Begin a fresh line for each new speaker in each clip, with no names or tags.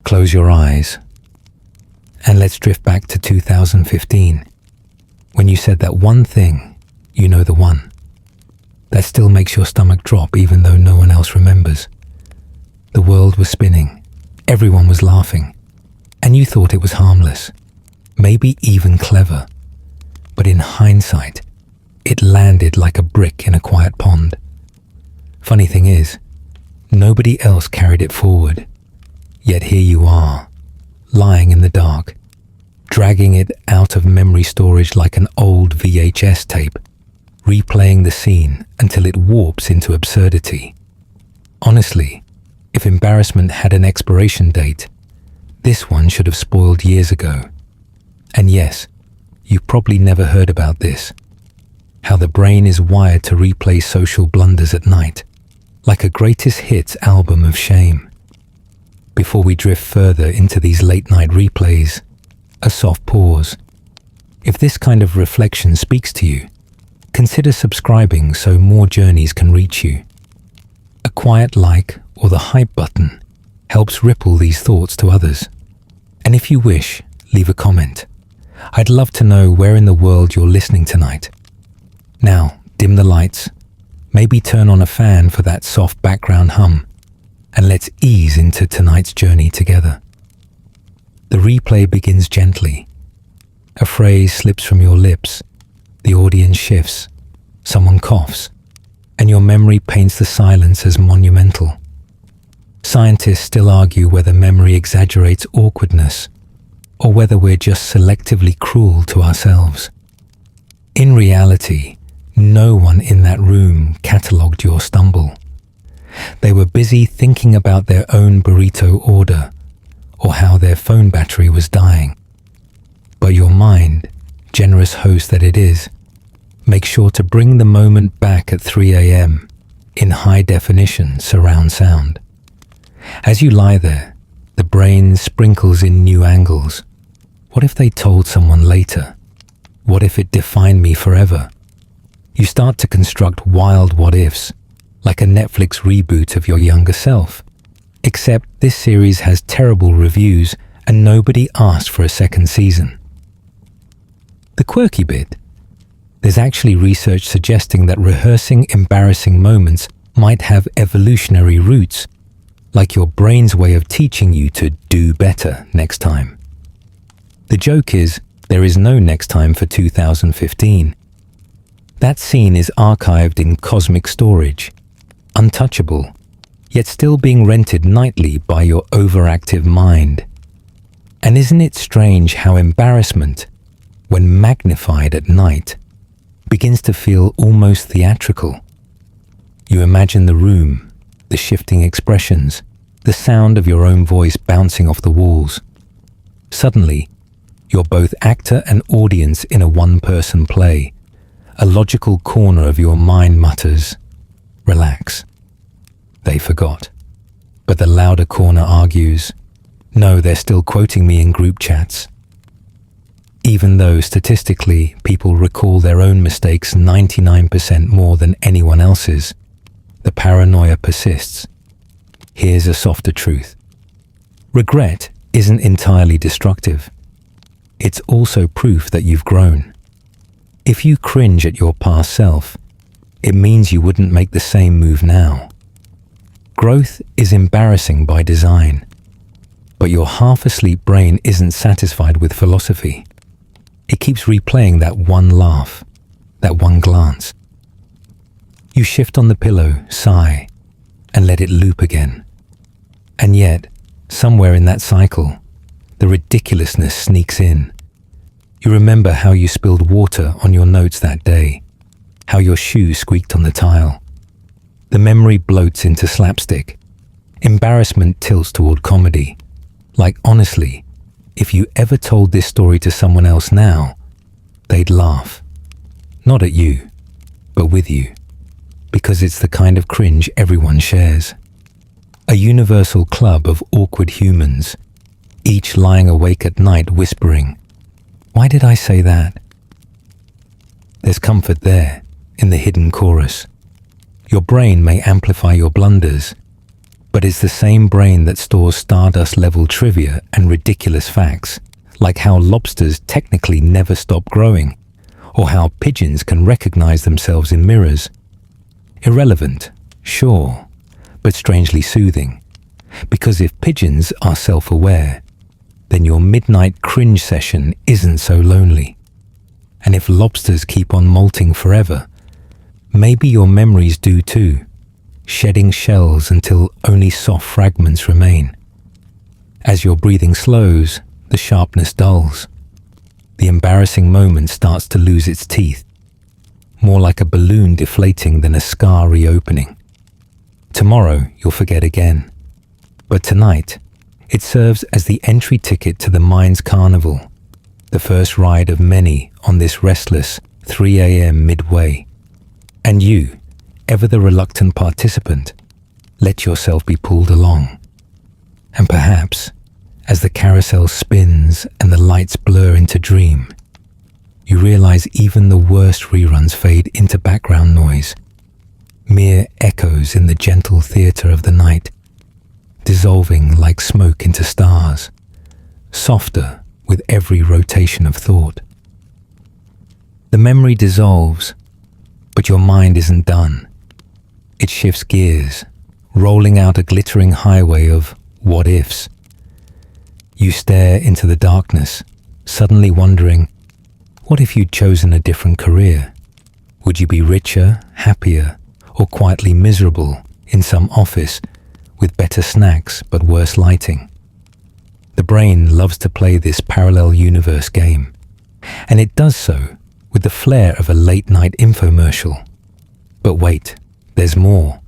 Close your eyes and let's drift back to 2015, when you said that one thing, you know, the one that still makes your stomach drop even though no one else remembers. The world was spinning, everyone was laughing, and you thought it was harmless, maybe even clever. But in hindsight, it landed like a brick in a quiet pond. Funny thing is, nobody else carried it forward. Yet here you are, lying in the dark, dragging it out of memory storage like an old VHS tape, replaying the scene until it warps into absurdity. Honestly, if embarrassment had an expiration date, this one should have spoiled years ago. And yes, you probably never heard about this. How the brain is wired to replay social blunders at night, like a greatest hits album of shame. Before we drift further into these late-night replays, a soft pause. If this kind of reflection speaks to you, consider subscribing so more journeys can reach you. A quiet like or the hype button helps ripple these thoughts to others. And if you wish, leave a comment. I'd love to know where in the world you're listening tonight. Now, dim the lights, maybe turn on a fan for that soft background hum, and let's ease into tonight's journey together. The replay begins gently. A phrase slips from your lips, the audience shifts, someone coughs, and your memory paints the silence as monumental. Scientists still argue whether memory exaggerates awkwardness or whether we're just selectively cruel to ourselves. In reality, no one in that room catalogued your stumble. They were busy thinking about their own burrito order or how their phone battery was dying. But your mind, generous host that it is, makes sure to bring the moment back at 3 a.m. in high-definition surround sound. As you lie there, the brain sprinkles in new angles. What if they told someone later? What if it defined me forever? You start to construct wild what-ifs, like a Netflix reboot of your younger self. Except this series has terrible reviews and nobody asked for a second season. The quirky bit: there's actually research suggesting that rehearsing embarrassing moments might have evolutionary roots, like your brain's way of teaching you to do better next time. The joke is, there is no next time for 2015. That scene is archived in cosmic storage, untouchable, yet still being rented nightly by your overactive mind. And isn't it strange how embarrassment, when magnified at night, begins to feel almost theatrical? You imagine the room, the shifting expressions, the sound of your own voice bouncing off the walls. Suddenly, you're both actor and audience in a one-person play. A logical corner of your mind mutters, "Relax. They forgot." But the louder corner argues, "No, they're still quoting me in group chats." Even though statistically people recall their own mistakes 99% more than anyone else's, the paranoia persists. Here's a softer truth. Regret isn't entirely destructive. It's also proof that you've grown. If you cringe at your past self, it means you wouldn't make the same move now. Growth is embarrassing by design, but your half-asleep brain isn't satisfied with philosophy. It keeps replaying that one laugh, that one glance. You shift on the pillow, sigh, and let it loop again. And yet, somewhere in that cycle, the ridiculousness sneaks in. You remember how you spilled water on your notes that day, how your shoe squeaked on the tile. The memory bloats into slapstick. Embarrassment tilts toward comedy. Like, honestly, if you ever told this story to someone else now, they'd laugh. Not at you, but with you. Because it's the kind of cringe everyone shares. A universal club of awkward humans, each lying awake at night whispering, "Why did I say that?" There's comfort there, in the hidden chorus. Your brain may amplify your blunders, but it's the same brain that stores stardust-level trivia and ridiculous facts, like how lobsters technically never stop growing, or how pigeons can recognize themselves in mirrors. Irrelevant, sure, but strangely soothing, because if pigeons are self-aware, then your midnight cringe session isn't so lonely. And if lobsters keep on molting forever, maybe your memories do too, shedding shells until only soft fragments remain. As your breathing slows, the sharpness dulls. The embarrassing moment starts to lose its teeth, more like a balloon deflating than a scar reopening. Tomorrow you'll forget again, but tonight it serves as the entry ticket to the mind's carnival, the first ride of many on this restless 3 a.m. midway. And you, ever the reluctant participant, let yourself be pulled along. And perhaps, as the carousel spins and the lights blur into dream, you realize even the worst reruns fade into background noise, mere echoes in the gentle theater of the night, dissolving like smoke into stars, softer with every rotation of thought. The memory dissolves, but your mind isn't done. It shifts gears, rolling out a glittering highway of what-ifs. You stare into the darkness, suddenly wondering, what if you'd chosen a different career? Would you be richer, happier, or quietly miserable in some office with better snacks but worse lighting? The brain loves to play this parallel universe game, and it does so with the flair of a late-night infomercial. But wait, there's more.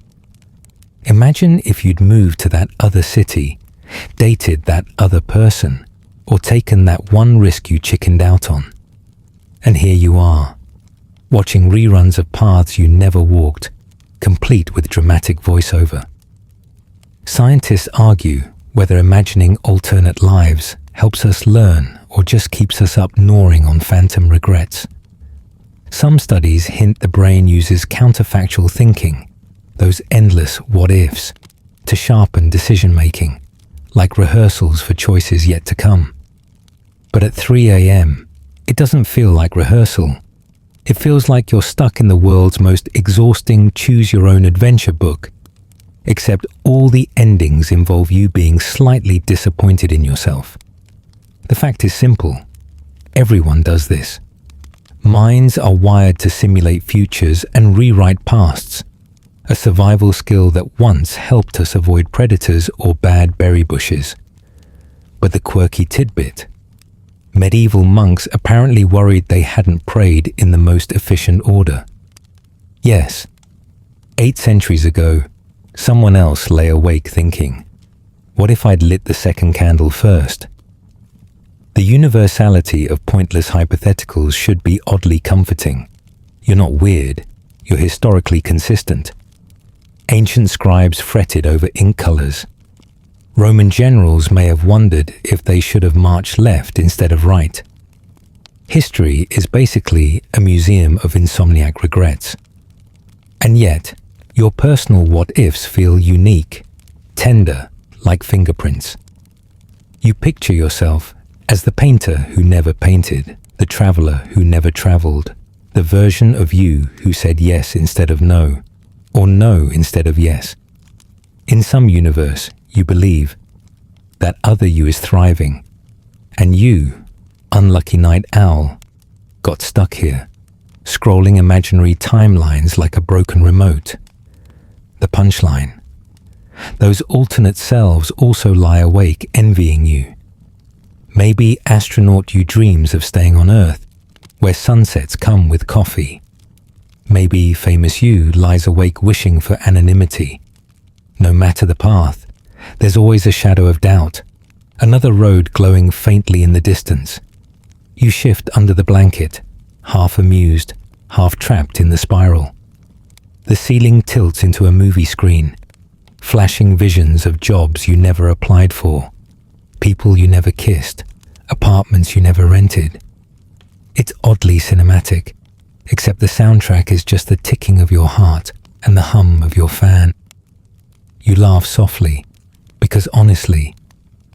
Imagine if you'd moved to that other city, dated that other person, or taken that one risk you chickened out on. And here you are, watching reruns of paths you never walked, complete with dramatic voiceover. Scientists argue whether imagining alternate lives helps us learn or just keeps us up gnawing on phantom regrets. Some studies hint the brain uses counterfactual thinking, those endless what-ifs, to sharpen decision-making, like rehearsals for choices yet to come. But at 3 a.m., it doesn't feel like rehearsal. It feels like you're stuck in the world's most exhausting choose-your-own-adventure book, except all the endings involve you being slightly disappointed in yourself. The fact is simple. Everyone does this. Minds are wired to simulate futures and rewrite pasts, a survival skill that once helped us avoid predators or bad berry bushes. But the quirky tidbit: medieval monks apparently worried they hadn't prayed in the most efficient order. Yes, 8 centuries ago, someone else lay awake thinking, what if I'd lit the second candle first? The universality of pointless hypotheticals should be oddly comforting. You're not weird, you're historically consistent. Ancient scribes fretted over ink colors. Roman generals may have wondered if they should have marched left instead of right. History is basically a museum of insomniac regrets. And yet, your personal what-ifs feel unique, tender, like fingerprints. You picture yourself as the painter who never painted, the traveler who never traveled, the version of you who said yes instead of no, or no instead of yes. In some universe, you believe that other you is thriving, and you, unlucky night owl, got stuck here, scrolling imaginary timelines like a broken remote. The punchline: those alternate selves also lie awake envying you. Maybe astronaut you dreams of staying on Earth, where sunsets come with coffee. Maybe famous you lies awake wishing for anonymity. No matter the path, there's always a shadow of doubt, another road glowing faintly in the distance. You shift under the blanket, half amused, half trapped in the spiral. The ceiling tilts into a movie screen, flashing visions of jobs you never applied for, people you never kissed, apartments you never rented. It's oddly cinematic, except the soundtrack is just the ticking of your heart and the hum of your fan. You laugh softly, because honestly,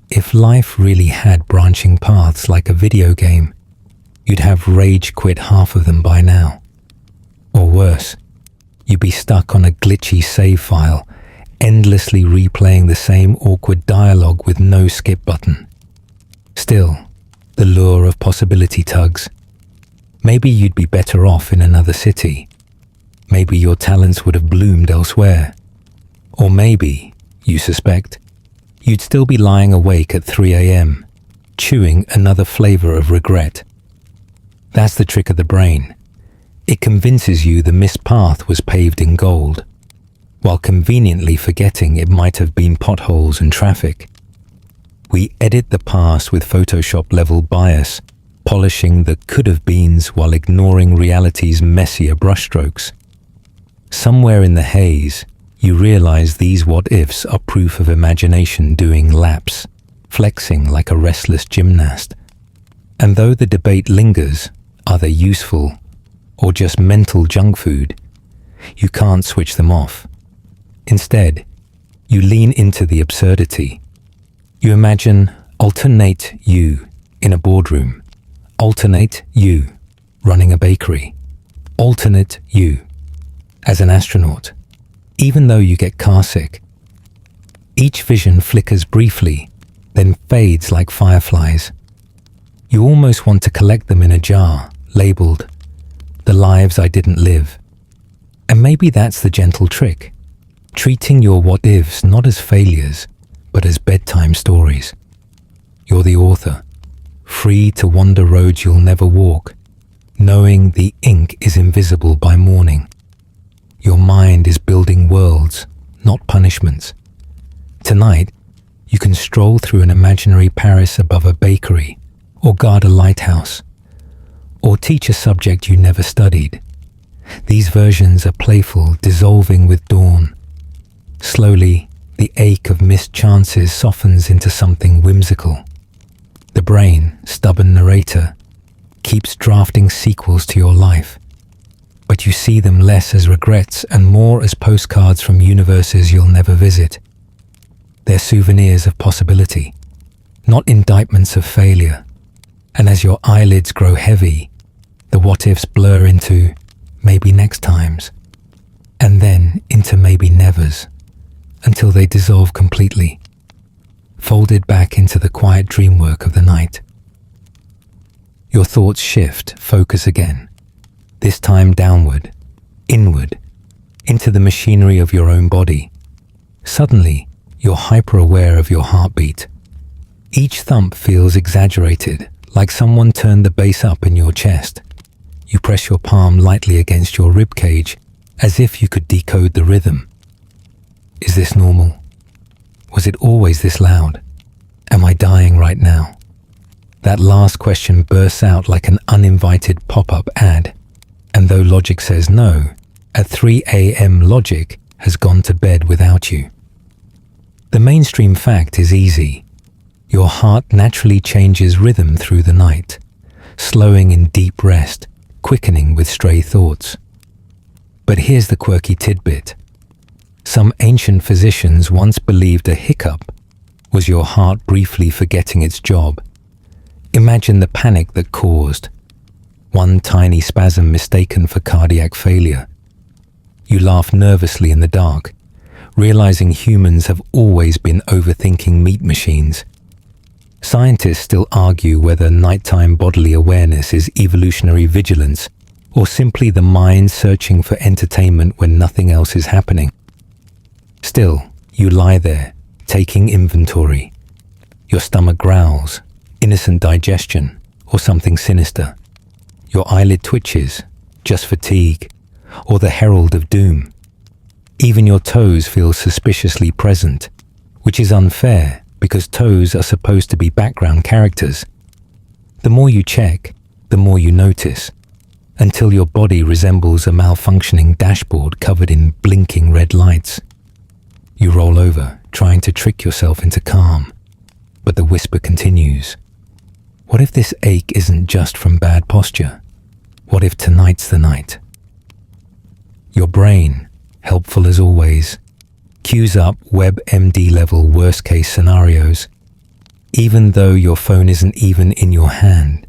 if life really had branching paths like a video game, you'd have rage quit half of them by now. Or worse, you'd be stuck on a glitchy save file, endlessly replaying the same awkward dialogue with no skip button. Still, the lure of possibility tugs. Maybe you'd be better off in another city. Maybe your talents would have bloomed elsewhere. Or maybe, you suspect, you'd still be lying awake at 3 a.m., chewing another flavor of regret. That's the trick of the brain. It convinces you the missed path was paved in gold, while conveniently forgetting it might have been potholes and traffic. We edit the past with Photoshop-level bias, polishing the could-have-beens while ignoring reality's messier brushstrokes. Somewhere in the haze, you realize these what-ifs are proof of imagination doing laps, flexing like a restless gymnast. And though the debate lingers, are they useful or just mental junk food, you can't switch them off. Instead, you lean into the absurdity. You imagine alternate you in a boardroom, alternate you running a bakery, alternate you as an astronaut, even though you get carsick. Each vision flickers briefly, then fades like fireflies. You almost want to collect them in a jar, labeled, "The Lives I Didn't Live." And maybe that's the gentle trick, treating your what-ifs not as failures, but as bedtime stories. You're the author, free to wander roads you'll never walk, knowing the ink is invisible by morning. Your mind is building worlds, not punishments. Tonight, you can stroll through an imaginary Paris above a bakery, or guard a lighthouse, or teach a subject you never studied. These versions are playful, dissolving with dawn. Slowly, the ache of missed chances softens into something whimsical. The brain, stubborn narrator, keeps drafting sequels to your life, but you see them less as regrets and more as postcards from universes you'll never visit. They're souvenirs of possibility, not indictments of failure. And as your eyelids grow heavy, the what-ifs blur into maybe next times, and then into maybe nevers, until they dissolve completely, folded back into the quiet dreamwork of the night. Your thoughts shift, focus again, this time downward, inward, into the machinery of your own body. Suddenly, you're hyper-aware of your heartbeat. Each thump feels exaggerated, like someone turned the bass up in your chest. You press your palm lightly against your rib cage, as if you could decode the rhythm. Is this normal? Was it always this loud? Am I dying right now? That last question bursts out like an uninvited pop-up ad. And though logic says no, at 3 a.m. logic has gone to bed without you. The mainstream fact is easy. Your heart naturally changes rhythm through the night, slowing in deep rest, quickening with stray thoughts. But here's the quirky tidbit. Some ancient physicians once believed a hiccup was your heart briefly forgetting its job. Imagine the panic that caused. One tiny spasm mistaken for cardiac failure. You laugh nervously in the dark, realizing humans have always been overthinking meat machines. Scientists still argue whether nighttime bodily awareness is evolutionary vigilance or simply the mind searching for entertainment when nothing else is happening. Still, you lie there, taking inventory. Your stomach growls, innocent digestion, or something sinister. Your eyelid twitches, just fatigue, or the herald of doom. Even your toes feel suspiciously present, which is unfair because toes are supposed to be background characters. The more you check, the more you notice, until your body resembles a malfunctioning dashboard covered in blinking red lights. You roll over, trying to trick yourself into calm, but the whisper continues. What if this ache isn't just from bad posture? What if tonight's the night? Your brain, helpful as always, cues up WebMD level worst case scenarios, even though your phone isn't even in your hand.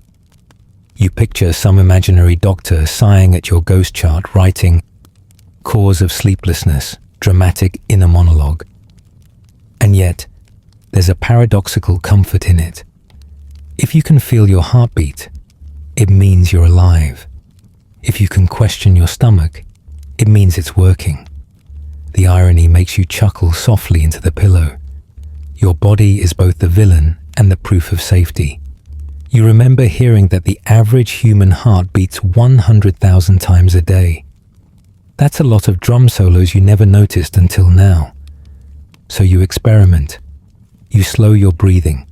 You picture some imaginary doctor sighing at your ghost chart, writing, "Cause of sleeplessness, dramatic inner monologue." And yet, there's a paradoxical comfort in it. If you can feel your heartbeat, it means you're alive. If you can question your stomach, it means it's working. The irony makes you chuckle softly into the pillow. Your body is both the villain and the proof of safety. You remember hearing that the average human heart beats 100,000 times a day. That's a lot of drum solos you never noticed until now. So you experiment. You slow your breathing.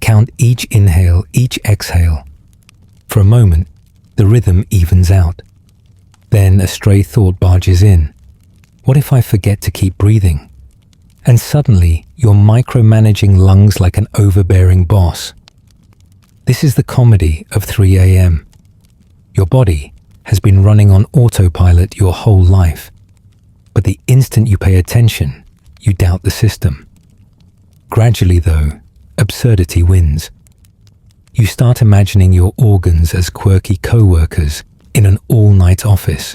Count each inhale, each exhale. For a moment, the rhythm evens out. Then a stray thought barges in. What if I forget to keep breathing? And suddenly, you're micromanaging lungs like an overbearing boss. This is the comedy of 3 a.m. Your body has been running on autopilot your whole life. But the instant you pay attention, you doubt the system. Gradually, though, absurdity wins. You start imagining your organs as quirky co-workers in an all-night office.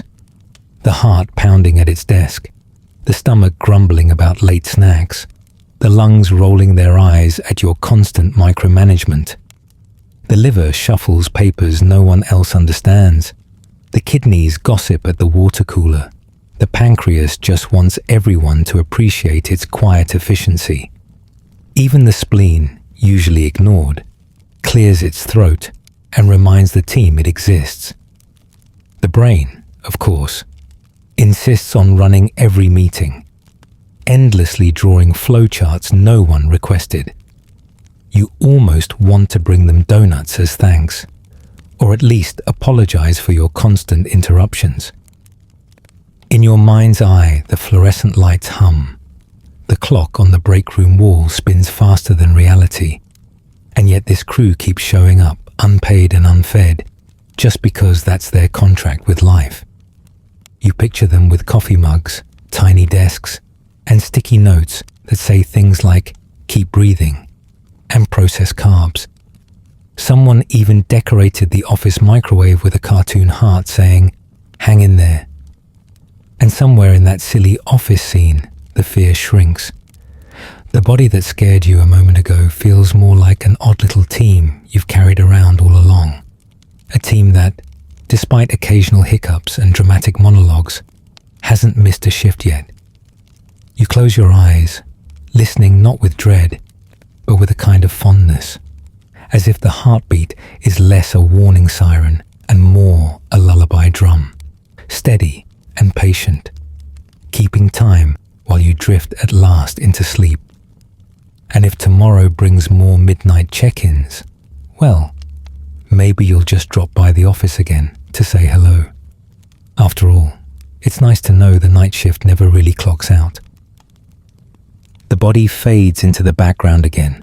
The heart pounding at its desk, the stomach grumbling about late snacks, the lungs rolling their eyes at your constant micromanagement. The liver shuffles papers no one else understands. The kidneys gossip at the water cooler. The pancreas just wants everyone to appreciate its quiet efficiency. Even the spleen, usually ignored, clears its throat and reminds the team it exists. The brain, of course, insists on running every meeting, endlessly drawing flowcharts no one requested. You almost want to bring them donuts as thanks, or at least apologize for your constant interruptions. In your mind's eye, the fluorescent lights hum. The clock on the break room wall spins faster than reality, and yet this crew keeps showing up, unpaid and unfed, just because that's their contract with life. You picture them with coffee mugs, tiny desks, and sticky notes that say things like, "Keep breathing," and "Process carbs." Someone even decorated the office microwave with a cartoon heart saying, "Hang in there." And somewhere in that silly office scene, the fear shrinks. The body that scared you a moment ago feels more like an odd little team you've carried around all along. A team that, despite occasional hiccups and dramatic monologues, hasn't missed a shift yet. You close your eyes, listening not with dread, but with a kind of fondness, as if the heartbeat is less a warning siren and more a lullaby drum, steady and patient, keeping time while you drift at last into sleep. And if tomorrow brings more midnight check-ins, well, maybe you'll just drop by the office again to say hello. After all, it's nice to know the night shift never really clocks out. The body fades into the background again,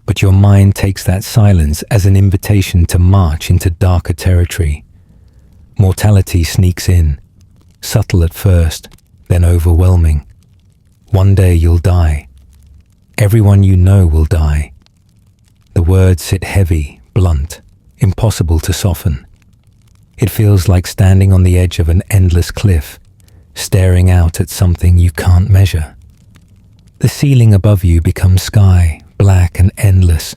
but your mind takes that silence as an invitation to march into darker territory. Mortality sneaks in, subtle at first, then overwhelming. One day you'll die. Everyone you know will die. The words sit heavy, blunt, impossible to soften. It feels like standing on the edge of an endless cliff, staring out at something you can't measure. The ceiling above you becomes sky, black and endless,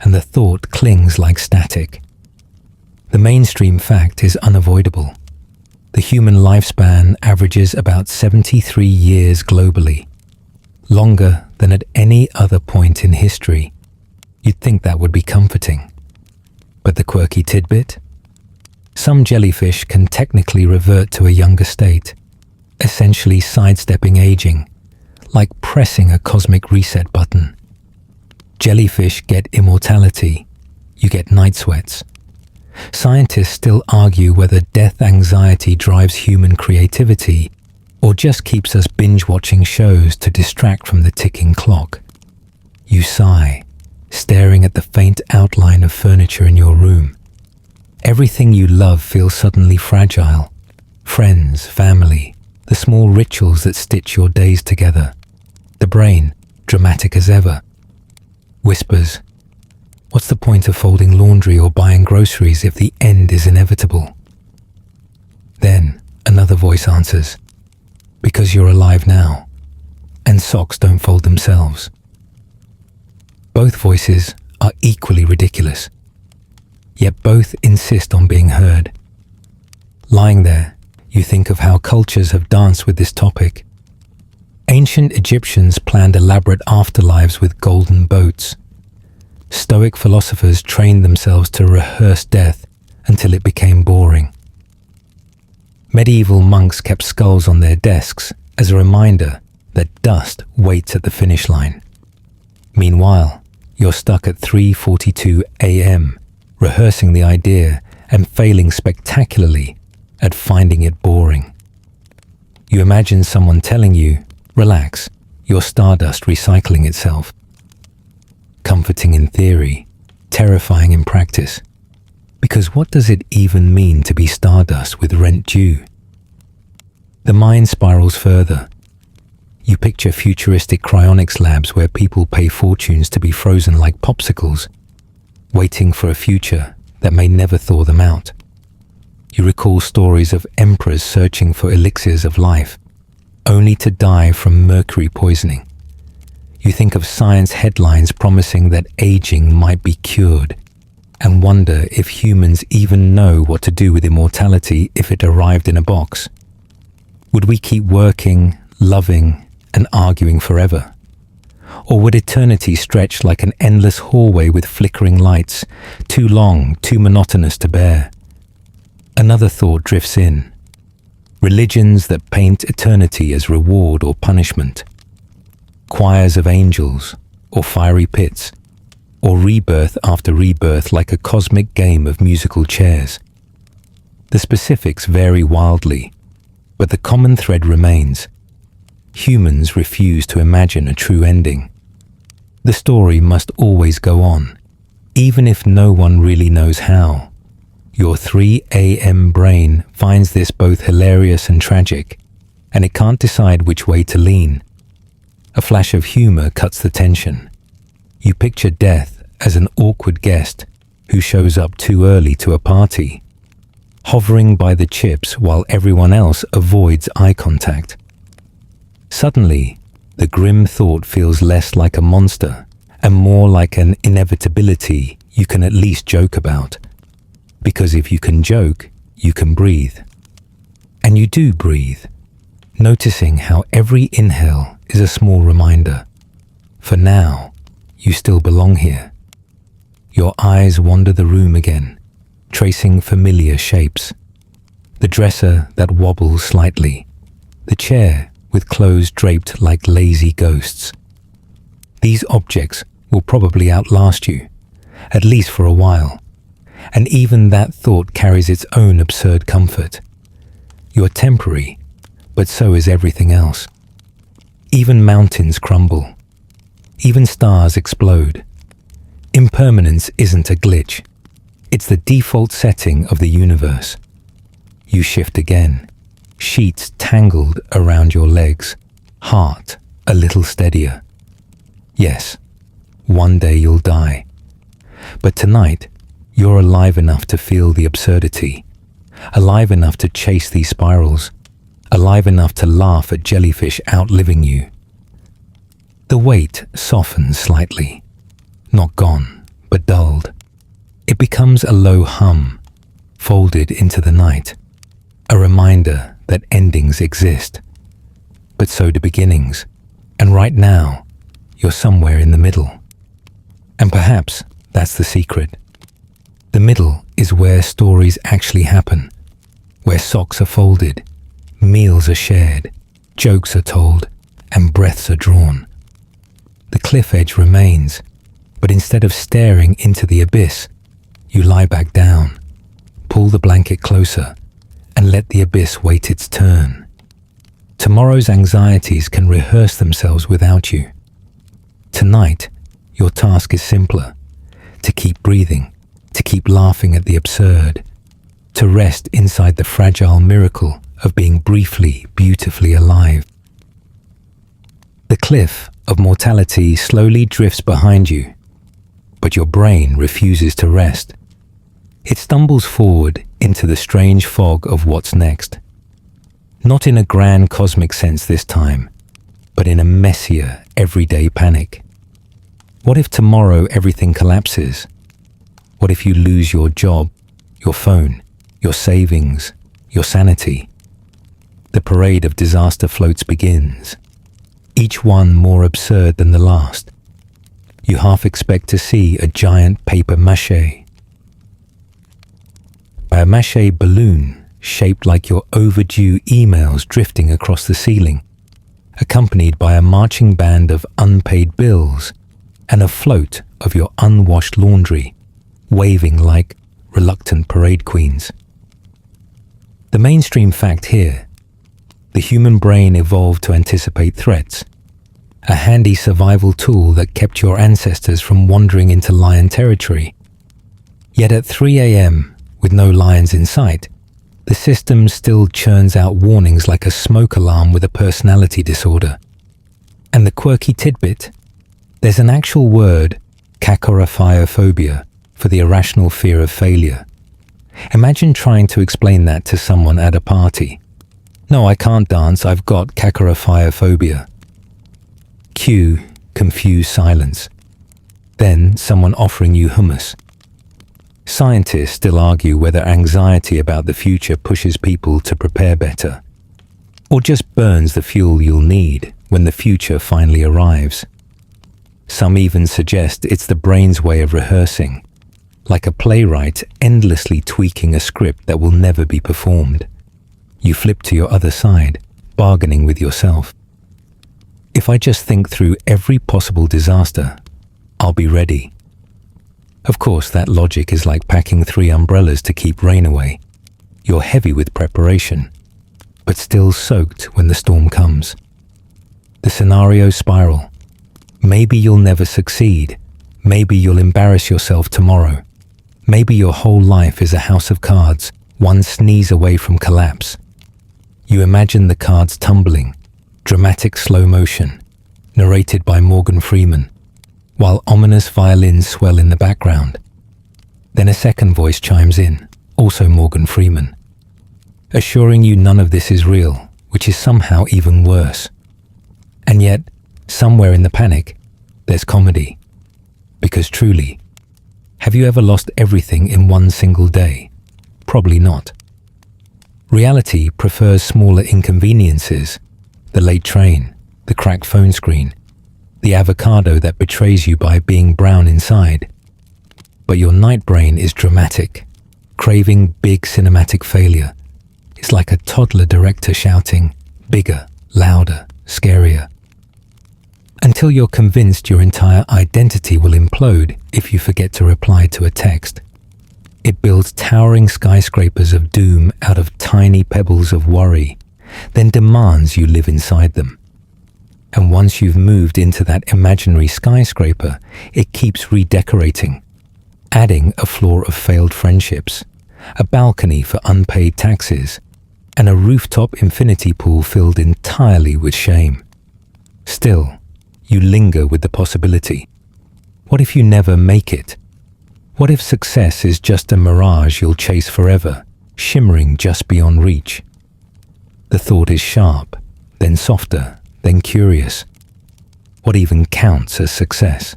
and the thought clings like static. The mainstream fact is unavoidable. The human lifespan averages about 73 years globally, longer than at any other point in history. You'd think that would be comforting. But the quirky tidbit? Some jellyfish can technically revert to a younger state, essentially sidestepping aging, like pressing a cosmic reset button. Jellyfish get immortality, you get night sweats. Scientists still argue whether death anxiety drives human creativity or just keeps us binge-watching shows to distract from the ticking clock. You sigh, staring at the faint outline of furniture in your room. Everything you love feels suddenly fragile. Friends, family, the small rituals that stitch your days together. The brain, dramatic as ever, whispers, "What's the point of folding laundry or buying groceries if the end is inevitable?" Then another voice answers, "Because you're alive now, and socks don't fold themselves." Both voices are equally ridiculous, yet both insist on being heard. Lying there, you think of how cultures have danced with this topic. Ancient Egyptians planned elaborate afterlives with golden boats. Stoic philosophers trained themselves to rehearse death until it became boring. Medieval monks kept skulls on their desks as a reminder that dust waits at the finish line. Meanwhile, you're stuck at 3:42 a.m., rehearsing the idea and failing spectacularly at finding it boring. You imagine someone telling you, "Relax, you're stardust recycling itself." Comforting in theory, terrifying in practice. Because what does it even mean to be stardust with rent due? The mind spirals further. You picture futuristic cryonics labs where people pay fortunes to be frozen like popsicles, waiting for a future that may never thaw them out. You recall stories of emperors searching for elixirs of life, only to die from mercury poisoning. You think of science headlines promising that aging might be cured, and wonder if humans even know what to do with immortality if it arrived in a box. Would we keep working, loving, and arguing forever? Or would eternity stretch like an endless hallway with flickering lights, too long, too monotonous to bear? Another thought drifts in. Religions that paint eternity as reward or punishment. Choirs of angels, or fiery pits, or rebirth after rebirth like a cosmic game of musical chairs. The specifics vary wildly, but the common thread remains. Humans refuse to imagine a true ending. The story must always go on, even if no one really knows how. Your 3 a.m. brain finds this both hilarious and tragic, and it can't decide which way to lean. A flash of humor cuts the tension. You picture death as an awkward guest who shows up too early to a party, hovering by the chips while everyone else avoids eye contact. Suddenly, the grim thought feels less like a monster and more like an inevitability you can at least joke about. Because if you can joke, you can breathe. And you do breathe, noticing how every inhale is a small reminder. For now, you still belong here. Your eyes wander the room again, tracing familiar shapes. The dresser that wobbles slightly, the chair with clothes draped like lazy ghosts. These objects will probably outlast you, at least for a while, and even that thought carries its own absurd comfort. You're temporary, but so is everything else. Even mountains crumble. Even stars explode. Impermanence isn't a glitch. It's the default setting of the universe. You shift again, sheets tangled around your legs, heart a little steadier. Yes, one day you'll die. But tonight, you're alive enough to feel the absurdity, alive enough to chase these spirals, alive enough to laugh at jellyfish outliving you. The weight softens slightly, not gone, but dulled. It becomes a low hum, folded into the night, a reminder that endings exist. But so do beginnings, and right now, you're somewhere in the middle. And perhaps that's the secret. The middle is where stories actually happen, where socks are folded, meals are shared, jokes are told, and breaths are drawn. The cliff edge remains, but instead of staring into the abyss, you lie back down, pull the blanket closer, and let the abyss wait its turn. Tomorrow's anxieties can rehearse themselves without you. Tonight, your task is simpler: to keep breathing, to keep laughing at the absurd, to rest inside the fragile miracle of being briefly, beautifully alive. The cliff of mortality slowly drifts behind you, but your brain refuses to rest. It stumbles forward into the strange fog of what's next. Not in a grand cosmic sense this time, but in a messier, everyday panic. What if tomorrow everything collapses? What if you lose your job, your phone, your savings, your sanity? The parade of disaster floats begins, each one more absurd than the last. You half expect to see a giant paper mache. A mache balloon shaped like your overdue emails drifting across the ceiling, accompanied by a marching band of unpaid bills and a float of your unwashed laundry, waving like reluctant parade queens. The mainstream fact here: the human brain evolved to anticipate threats, a handy survival tool that kept your ancestors from wandering into lion territory. Yet at 3 a.m., with no lions in sight, the system still churns out warnings like a smoke alarm with a personality disorder. And the quirky tidbit: there's an actual word, cacophobia, for the irrational fear of failure. Imagine trying to explain that to someone at a party. No, I can't dance, I've got cacophobia. Cue confused silence. Then someone offering you hummus. Scientists still argue whether anxiety about the future pushes people to prepare better, or just burns the fuel you'll need when the future finally arrives. Some even suggest it's the brain's way of rehearsing, like a playwright endlessly tweaking a script that will never be performed. You flip to your other side, bargaining with yourself. If I just think through every possible disaster, I'll be ready. Of course, that logic is like packing 3 umbrellas to keep rain away. You're heavy with preparation, but still soaked when the storm comes. The scenario spiral. Maybe you'll never succeed. Maybe you'll embarrass yourself tomorrow. Maybe your whole life is a house of cards, one sneeze away from collapse. You imagine the cards tumbling, dramatic slow motion, narrated by Morgan Freeman, while ominous violins swell in the background. Then a second voice chimes in, also Morgan Freeman, assuring you none of this is real, which is somehow even worse. And yet, somewhere in the panic, there's comedy. Because truly, have you ever lost everything in one single day? Probably not. Reality prefers smaller inconveniences: the late train, the cracked phone screen, the avocado that betrays you by being brown inside. But your night brain is dramatic, craving big cinematic failure. It's like a toddler director shouting, bigger, louder, scarier. Until you're convinced your entire identity will implode if you forget to reply to a text. It builds towering skyscrapers of doom out of tiny pebbles of worry, then demands you live inside them. And once you've moved into that imaginary skyscraper, it keeps redecorating, adding a floor of failed friendships, a balcony for unpaid taxes, and a rooftop infinity pool filled entirely with shame. Still, you linger with the possibility. What if you never make it? What if success is just a mirage you'll chase forever, shimmering just beyond reach? The thought is sharp, then softer, then curious. What even counts as success?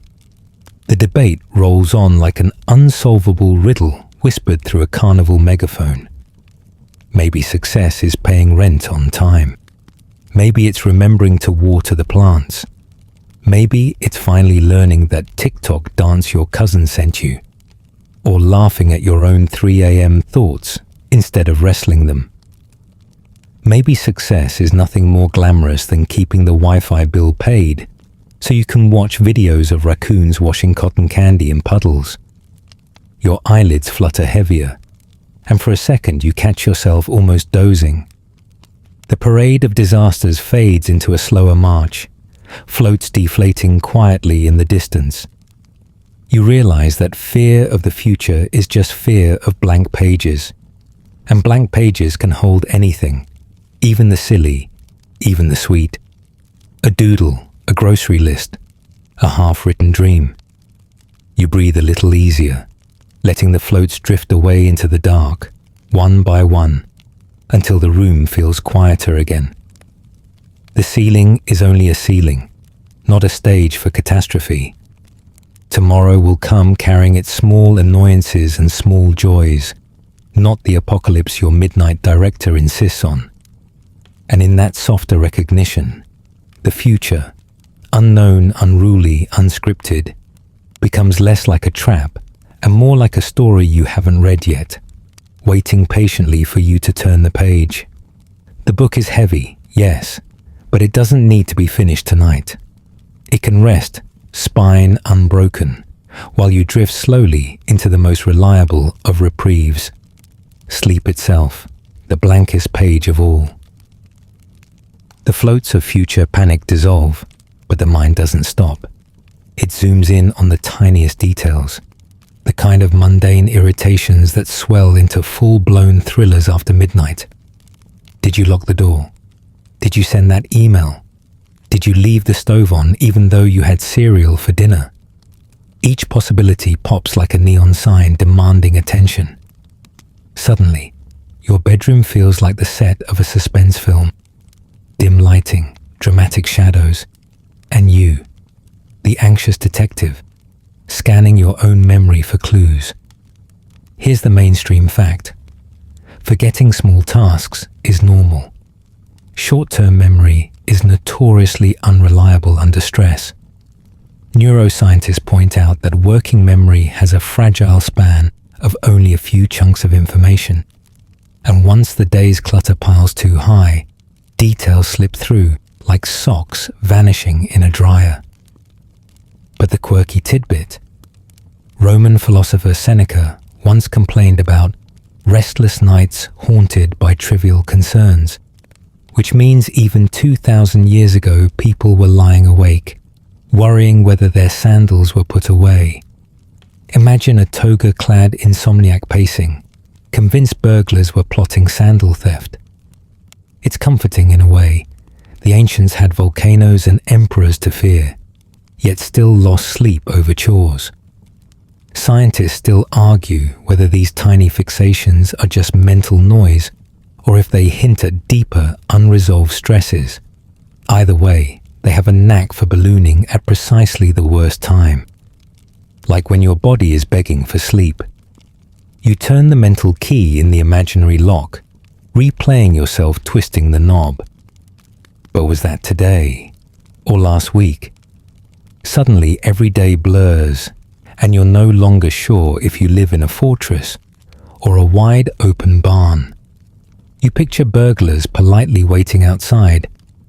The debate rolls on like an unsolvable riddle whispered through a carnival megaphone. Maybe success is paying rent on time. Maybe it's remembering to water the plants. Maybe it's finally learning that TikTok dance your cousin sent you, or laughing at your own 3 a.m. thoughts instead of wrestling them. Maybe success is nothing more glamorous than keeping the Wi-Fi bill paid so you can watch videos of raccoons washing cotton candy in puddles. Your eyelids flutter heavier, and for a second you catch yourself almost dozing. The parade of disasters fades into a slower march, floats deflating quietly in the distance. You realize that fear of the future is just fear of blank pages, and blank pages can hold anything, even the silly, even the sweet. A doodle, a grocery list, a half-written dream. You breathe a little easier, letting the floats drift away into the dark, one by one, until the room feels quieter again. The ceiling is only a ceiling, not a stage for catastrophe. Tomorrow will come carrying its small annoyances and small joys, not the apocalypse your midnight director insists on. And in that softer recognition, the future, unknown, unruly, unscripted, becomes less like a trap and more like a story you haven't read yet, waiting patiently for you to turn the page. The book is heavy, yes, but it doesn't need to be finished tonight. It can rest, spine unbroken, while you drift slowly into the most reliable of reprieves. Sleep itself, the blankest page of all. The floats of future panic dissolve, but the mind doesn't stop. It zooms in on the tiniest details, the kind of mundane irritations that swell into full-blown thrillers after midnight. Did you lock the door? Did you send that email? Did you leave the stove on even though you had cereal for dinner? Each possibility pops like a neon sign demanding attention. Suddenly, your bedroom feels like the set of a suspense film. Dim lighting, dramatic shadows, and you, the anxious detective, scanning your own memory for clues. Here's the mainstream fact. Forgetting small tasks is normal. Short-term memory is notoriously unreliable under stress. Neuroscientists point out that working memory has a fragile span of only a few chunks of information, and once the day's clutter piles too high, details slip through like socks vanishing in a dryer. But the quirky tidbit: Roman philosopher Seneca once complained about restless nights haunted by trivial concerns, which means even 2,000 years ago people were lying awake, worrying whether their sandals were put away. Imagine a toga-clad insomniac pacing, convinced burglars were plotting sandal theft. It's comforting in a way. The ancients had volcanoes and emperors to fear, yet still lost sleep over chores. Scientists still argue whether these tiny fixations are just mental noise or if they hint at deeper, unresolved stresses. Either way, they have a knack for ballooning at precisely the worst time. Like when your body is begging for sleep. You turn the mental key in the imaginary lock, replaying yourself twisting the knob. But was that today? Or last week? Suddenly every day blurs, and you're no longer sure if you live in a fortress or a wide open barn. You picture burglars politely waiting outside,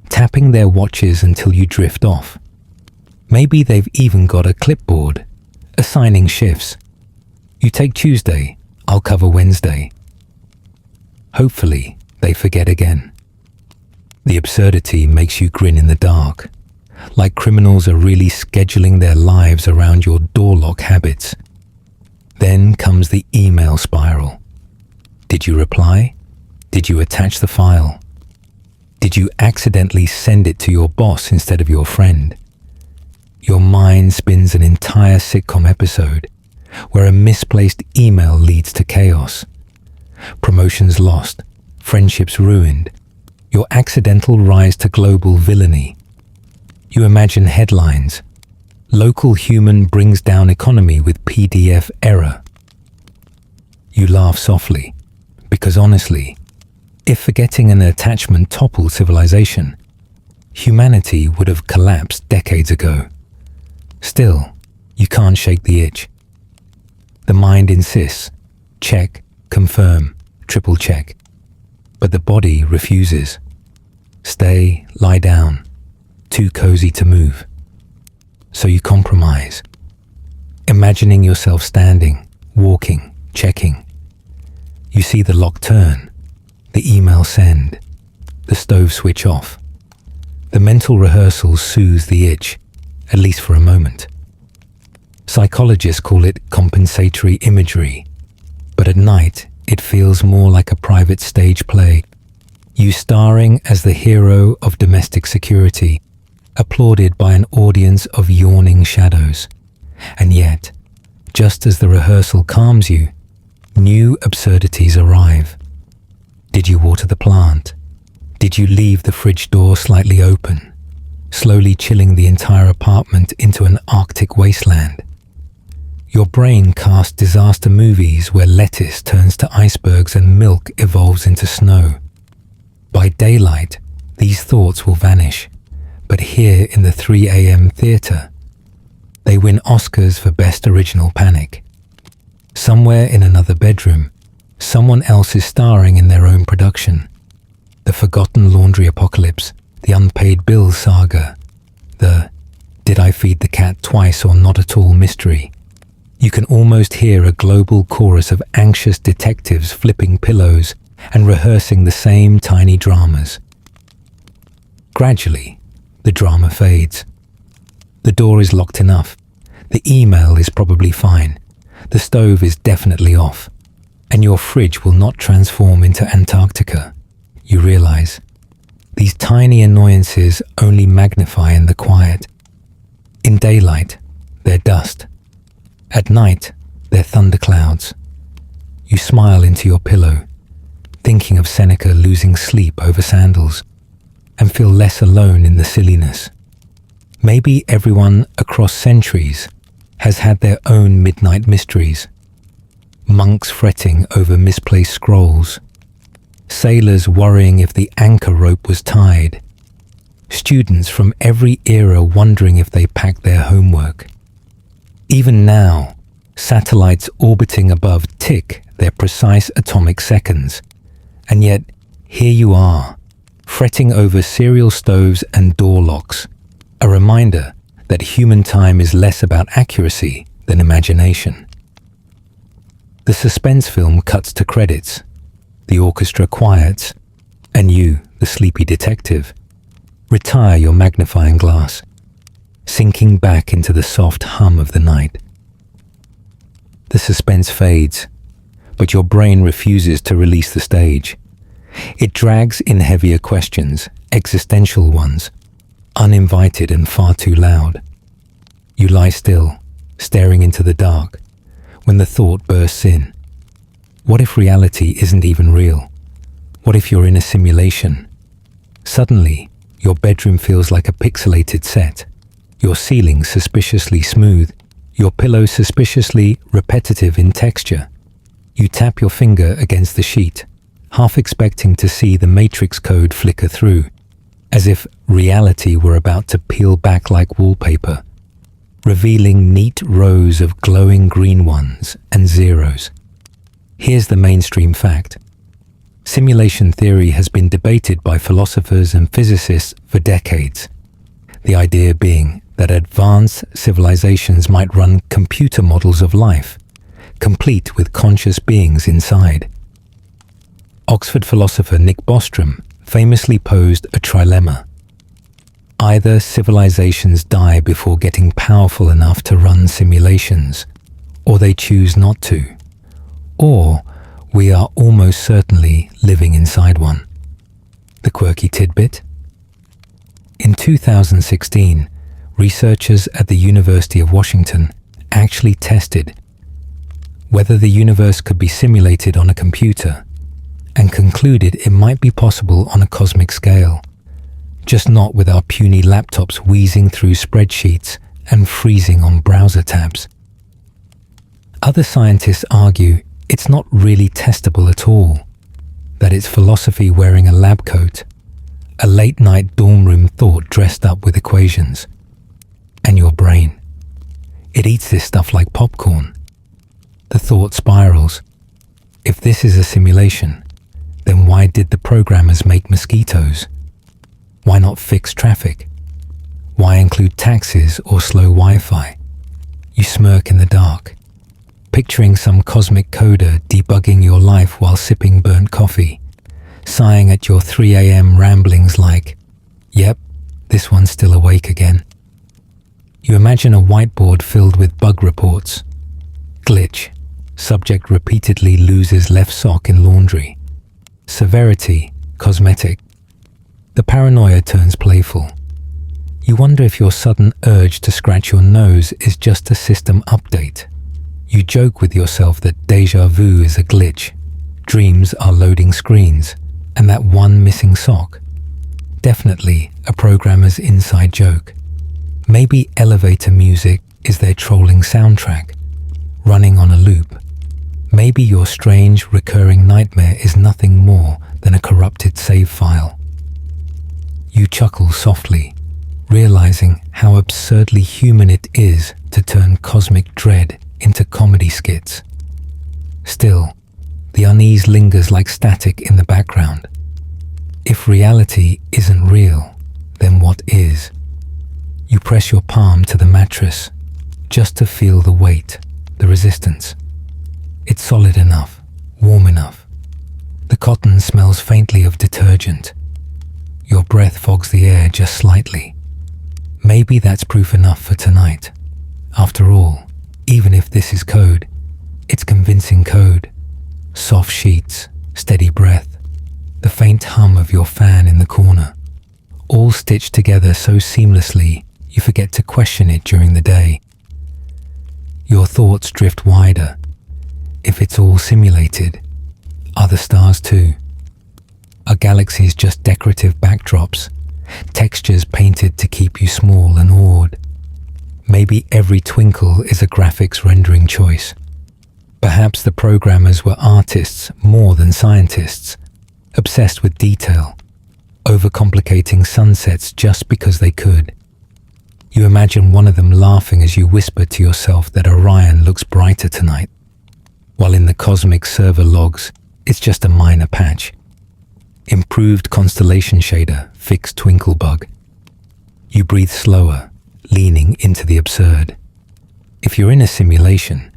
tapping their watches until you drift off. Maybe they've even got a clipboard, assigning shifts. You take Tuesday, I'll cover Wednesday. Hopefully, they forget again. The absurdity makes you grin in the dark, like criminals are really scheduling their lives around your door lock habits. Then comes the email spiral. Did you reply? Did you attach the file? Did you accidentally send it to your boss instead of your friend? Your mind spins an entire sitcom episode where a misplaced email leads to chaos. Promotions lost, friendships ruined, your accidental rise to global villainy. You imagine headlines. Local human brings down economy with PDF error. You laugh softly, because honestly, if forgetting an attachment toppled civilization, humanity would have collapsed decades ago. Still, you can't shake the itch. The mind insists, check, confirm, triple check. But the body refuses. Stay, lie down, too cozy to move. So you compromise, imagining yourself standing, walking, checking. You see the lock turn, the email send, the stove switch off. The mental rehearsals soothe the itch, at least for a moment. Psychologists call it compensatory imagery, but at night it feels more like a private stage play. You starring as the hero of domestic security, applauded by an audience of yawning shadows. And yet, just as the rehearsal calms you, new absurdities arrive. Did you water the plant? Did you leave the fridge door slightly open, slowly chilling the entire apartment into an Arctic wasteland? Your brain casts disaster movies where lettuce turns to icebergs and milk evolves into snow. By daylight, these thoughts will vanish, but here in the 3 a.m. theatre, they win Oscars for Best Original Panic. Somewhere in another bedroom, someone else is starring in their own production. The forgotten laundry apocalypse, the unpaid bills saga, the did I feed the cat twice or not at all mystery. You can almost hear a global chorus of anxious detectives flipping pillows and rehearsing the same tiny dramas. Gradually, the drama fades. The door is locked enough. The email is probably fine. The stove is definitely off. And your fridge will not transform into Antarctica. You realize these tiny annoyances only magnify in the quiet. In daylight, they're dust. At night, they're thunderclouds. You smile into your pillow, thinking of Seneca losing sleep over sandals, and feel less alone in the silliness. Maybe everyone across centuries has had their own midnight mysteries. Monks fretting over misplaced scrolls, sailors worrying if the anchor rope was tied, students from every era wondering if they packed their homework. Even now, satellites orbiting above tick their precise atomic seconds, and yet here you are, fretting over cereal stoves and door locks, a reminder that human time is less about accuracy than imagination. The suspense film cuts to credits, the orchestra quiets, and you, the sleepy detective, retire your magnifying glass, sinking back into the soft hum of the night. The suspense fades, but your brain refuses to release the stage. It drags in heavier questions, existential ones, uninvited and far too loud. You lie still, staring into the dark, when the thought bursts in. What if reality isn't even real? What if you're in a simulation? Suddenly, your bedroom feels like a pixelated set. Your ceiling suspiciously smooth, your pillow suspiciously repetitive in texture. You tap your finger against the sheet, half expecting to see the matrix code flicker through, as if reality were about to peel back like wallpaper, revealing neat rows of glowing green ones and zeros. Here's the mainstream fact. Simulation theory has been debated by philosophers and physicists for decades. The idea being that advanced civilizations might run computer models of life, complete with conscious beings inside. Oxford philosopher Nick Bostrom famously posed a trilemma. Either civilizations die before getting powerful enough to run simulations, or they choose not to, or we are almost certainly living inside one. The quirky tidbit? In 2016, researchers at the University of Washington actually tested whether the universe could be simulated on a computer, and concluded it might be possible on a cosmic scale, just not with our puny laptops wheezing through spreadsheets and freezing on browser tabs. Other scientists argue it's not really testable at all, that it's philosophy wearing a lab coat, a late-night dorm room thought dressed up with equations. And your brain. It eats this stuff like popcorn. The thought spirals. If this is a simulation, then why did the programmers make mosquitoes? Why not fix traffic? Why include taxis or slow Wi-Fi? You smirk in the dark, picturing some cosmic coder debugging your life while sipping burnt coffee, sighing at your 3 a.m. ramblings like, yep, this one's still awake again. You imagine a whiteboard filled with bug reports. Glitch. Subject repeatedly loses left sock in laundry. Severity. cosmetic. The paranoia turns playful. You wonder if your sudden urge to scratch your nose is just a system update. You joke with yourself that déjà vu is a glitch, dreams are loading screens, and that one missing sock. Definitely a programmer's inside joke. Maybe elevator music is their trolling soundtrack, running on a loop. Maybe your strange, recurring nightmare is nothing more than a corrupted save file. You chuckle softly, realizing how absurdly human it is to turn cosmic dread into comedy skits. Still, the unease lingers like static in the background. If reality isn't real, then what is? You press your palm to the mattress just to feel the weight, the resistance. It's solid enough, warm enough. The cotton smells faintly of detergent. Your breath fogs the air just slightly. Maybe that's proof enough for tonight. After all, even if this is code, it's convincing code. Soft sheets, steady breath, the faint hum of your fan in the corner, all stitched together so seamlessly you forget to question it during the day. Your thoughts drift wider. If it's all simulated, are the stars too? Are galaxies just decorative backdrops, textures painted to keep you small and awed? Maybe every twinkle is a graphics rendering choice. Perhaps the programmers were artists more than scientists, obsessed with detail, overcomplicating sunsets just because they could. You imagine one of them laughing as you whisper to yourself that Orion looks brighter tonight, while in the cosmic server logs, it's just a minor patch. Improved constellation shader, fixed twinkle bug. You breathe slower, leaning into the absurd. If you're in a simulation,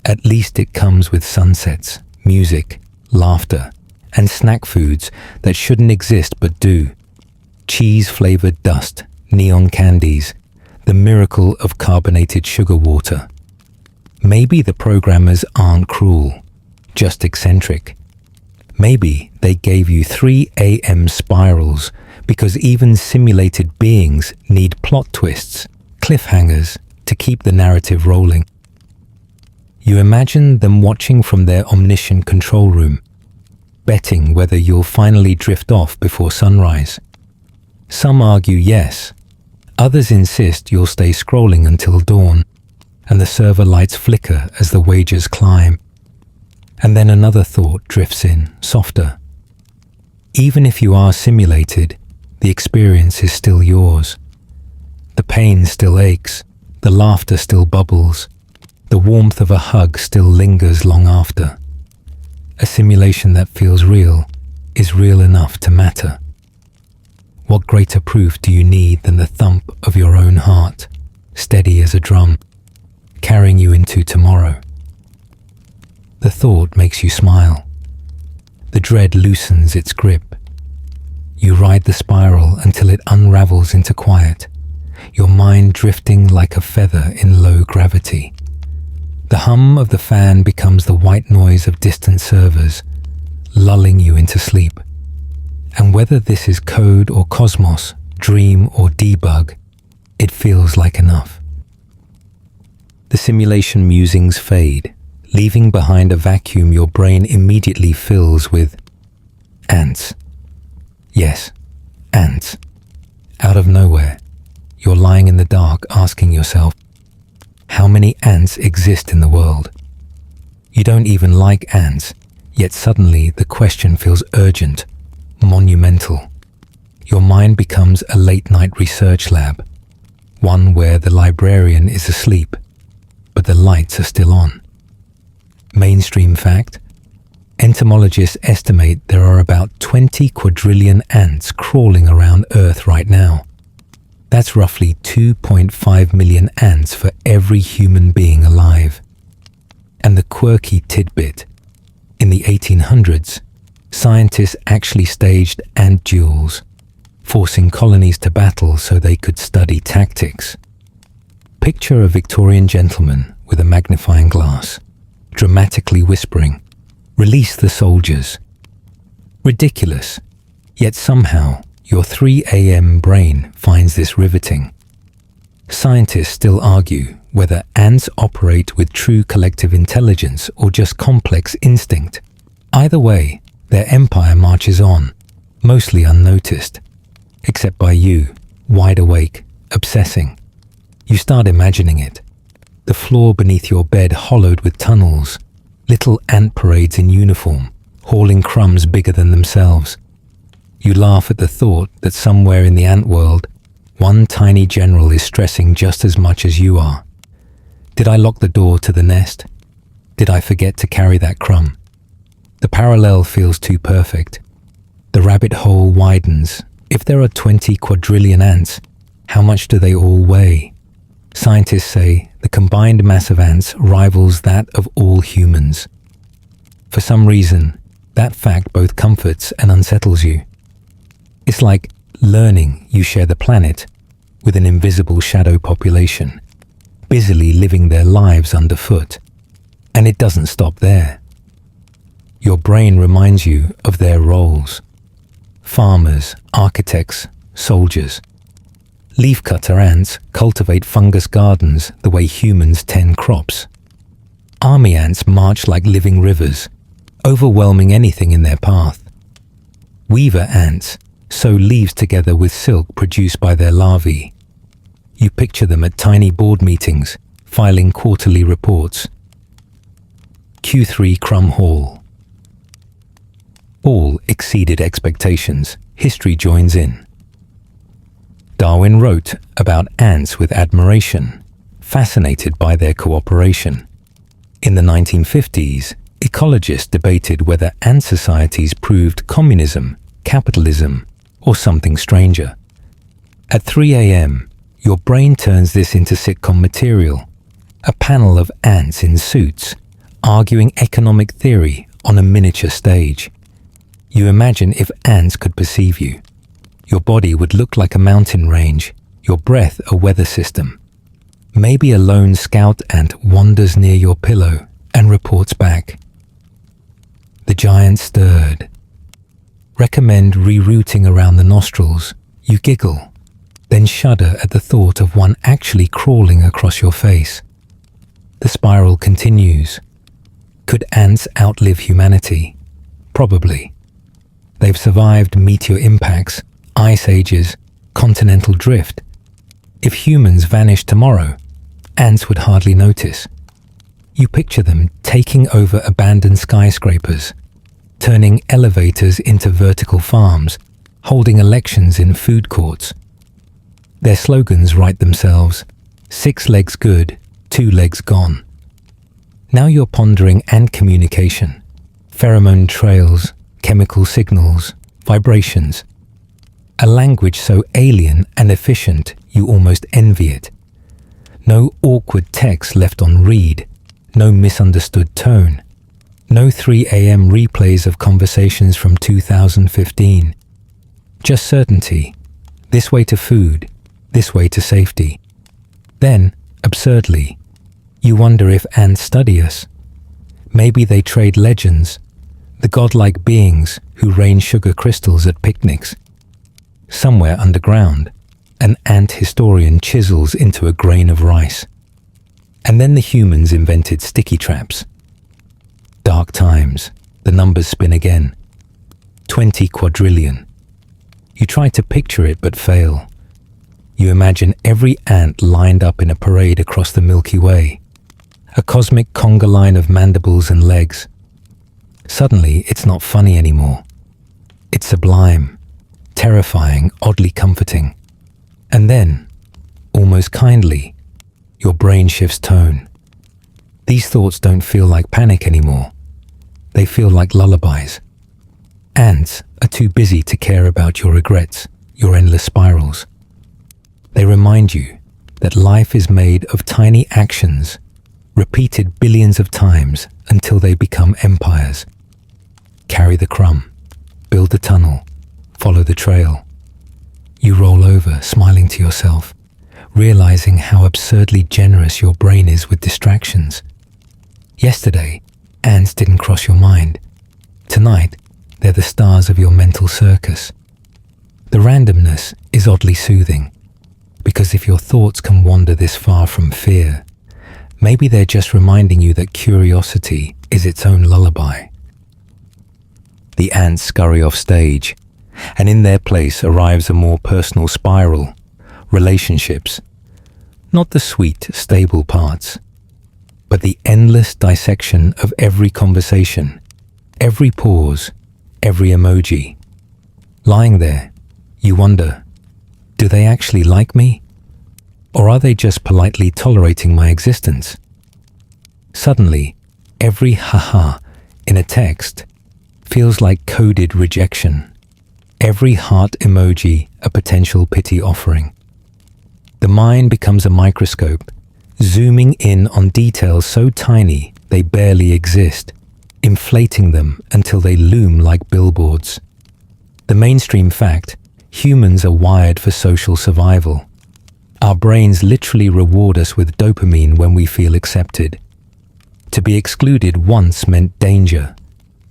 at least it comes with sunsets, music, laughter, and snack foods that shouldn't exist but do. Cheese-flavored dust, neon candies, the miracle of carbonated sugar water. Maybe the programmers aren't cruel, just eccentric. Maybe they gave you 3 AM spirals because even simulated beings need plot twists, cliffhangers to keep the narrative rolling. You imagine them watching from their omniscient control room, betting whether you'll finally drift off before sunrise. Some argue yes, others insist you'll stay scrolling until dawn, and the server lights flicker as the wagers climb. And then another thought drifts in, softer. Even if you are simulated, the experience is still yours. The pain still aches, the laughter still bubbles, the warmth of a hug still lingers long after. A simulation that feels real is real enough to matter. What greater proof do you need than the thump of your own heart, steady as a drum, carrying you into tomorrow? The thought makes you smile. The dread loosens its grip. You ride the spiral until it unravels into quiet, your mind drifting like a feather in low gravity. The hum of the fan becomes the white noise of distant servers, lulling you into sleep. And whether this is code or cosmos, dream or debug, it feels like enough. The simulation musings fade, leaving behind a vacuum your brain immediately fills with ants. Yes, ants. Out of nowhere, you're lying in the dark asking yourself, how many ants exist in the world? You don't even like ants, yet suddenly the question feels urgent, monumental. Your mind becomes a late-night research lab, one where the librarian is asleep, but the lights are still on. Mainstream fact: entomologists estimate there are about 20 quadrillion ants crawling around Earth right now. That's roughly 2.5 million ants for every human being alive. And the quirky tidbit: in the 1800s, scientists actually staged ant duels, forcing colonies to battle so they could study tactics. Picture a Victorian gentleman with a magnifying glass, dramatically whispering, "Release the soldiers." Ridiculous, Yet somehow, your 3 a.m. brain finds this riveting. Scientists still argue whether ants operate with true collective intelligence or just complex instinct. Either way, their empire marches on, mostly unnoticed, except by you, wide awake, obsessing. You start imagining it. The floor beneath your bed hollowed with tunnels, little ant parades in uniform, hauling crumbs bigger than themselves. You laugh at the thought that somewhere in the ant world, one tiny general is stressing just as much as you are. Did I lock the door to the nest? Did I forget to carry that crumb? The parallel feels too perfect. The rabbit hole widens. If there are 20 quadrillion ants, how much do they all weigh? Scientists say the combined mass of ants rivals that of all humans. For some reason, that fact both comforts and unsettles you. It's like learning you share the planet with an invisible shadow population, busily living their lives underfoot. And it doesn't stop there. Your brain reminds you of their roles. Farmers, architects, soldiers. Leafcutter ants cultivate fungus gardens the way humans tend crops. Army ants march like living rivers, overwhelming anything in their path. Weaver ants sew leaves together with silk produced by their larvae. You picture them at tiny board meetings, filing quarterly reports. Q3 Crumb Haul. All exceeded expectations. History joins in. Darwin wrote about ants with admiration, fascinated by their cooperation. In the 1950s, ecologists debated whether ant societies proved communism, capitalism, or something stranger. At 3 a.m., your brain turns this into sitcom material, a panel of ants in suits, arguing economic theory on a miniature stage. You imagine if ants could perceive you. Your body would look like a mountain range, your breath a weather system. Maybe a lone scout ant wanders near your pillow and reports back. The giant stirred. Recommend rerouting around the nostrils. You giggle, then shudder at the thought of one actually crawling across your face. The spiral continues. Could ants outlive humanity? Probably. They've survived meteor impacts, ice ages, continental drift. If humans vanished tomorrow, ants would hardly notice. You picture them taking over abandoned skyscrapers, turning elevators into vertical farms, holding elections in food courts. Their slogans write themselves, 6 legs good, 2 legs gone. Now you're pondering ant communication, pheromone trails, chemical signals, vibrations. A language so alien and efficient you almost envy it. No awkward text left on read, no misunderstood tone. No 3 a.m. replays of conversations from 2015. Just certainty. This way to food, this way to safety. Then, absurdly, you wonder if ants study us. Maybe they trade legends, the godlike beings who rain sugar crystals at picnics. Somewhere underground, an ant historian chisels into a grain of rice. And then the humans invented sticky traps. Dark times, the numbers spin again. 20 quadrillion. You try to picture it but fail. You imagine every ant lined up in a parade across the Milky Way. A cosmic conga line of mandibles and legs. Suddenly, it's not funny anymore. It's sublime, terrifying, oddly comforting. And then, almost kindly, your brain shifts tone. These thoughts don't feel like panic anymore. They feel like lullabies. Ants are too busy to care about your regrets, your endless spirals. They remind you that life is made of tiny actions, repeated billions of times until they become empires. Carry the crumb, build the tunnel, follow the trail. You roll over, smiling to yourself, realizing how absurdly generous your brain is with distractions. Yesterday, ants didn't cross your mind. Tonight, they're the stars of your mental circus, The randomness is oddly soothing, because if your thoughts can wander this far from fear, maybe they're just reminding you that curiosity is its own lullaby. The ants scurry off stage, and in their place arrives a more personal spiral: relationships. Not the sweet, stable parts, but the endless dissection of every conversation, every pause, every emoji. Lying there, you wonder, do they actually like me? Or are they just politely tolerating my existence? Suddenly, every haha in a text feels like coded rejection. Every heart emoji a potential pity offering. The mind becomes a microscope, zooming in on details so tiny they barely exist, inflating them until they loom like billboards. The mainstream fact: humans are wired for social survival. Our brains literally reward us with dopamine when we feel accepted. To be excluded once meant danger,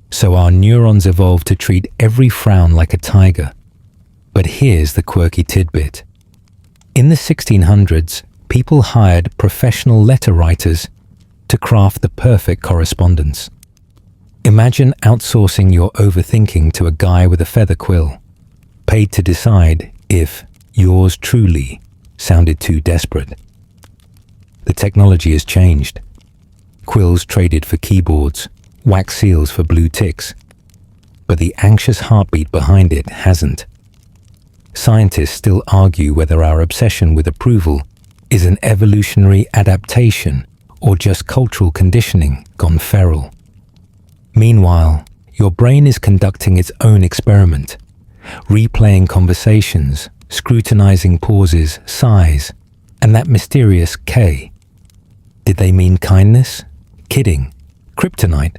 so our neurons evolved to treat every frown like a tiger. But here's the quirky tidbit. In the 1600s, people hired professional letter writers to craft the perfect correspondence. Imagine outsourcing your overthinking to a guy with a feather quill, paid to decide if yours truly sounded too desperate. The technology has changed. Quills traded for keyboards, wax seals for blue ticks, but the anxious heartbeat behind it hasn't. Scientists still argue whether our obsession with approval is an evolutionary adaptation or just cultural conditioning gone feral. Meanwhile, your brain is conducting its own experiment, replaying conversations, scrutinizing pauses, sighs, and that mysterious K. Did they mean kindness? Kidding? Kryptonite?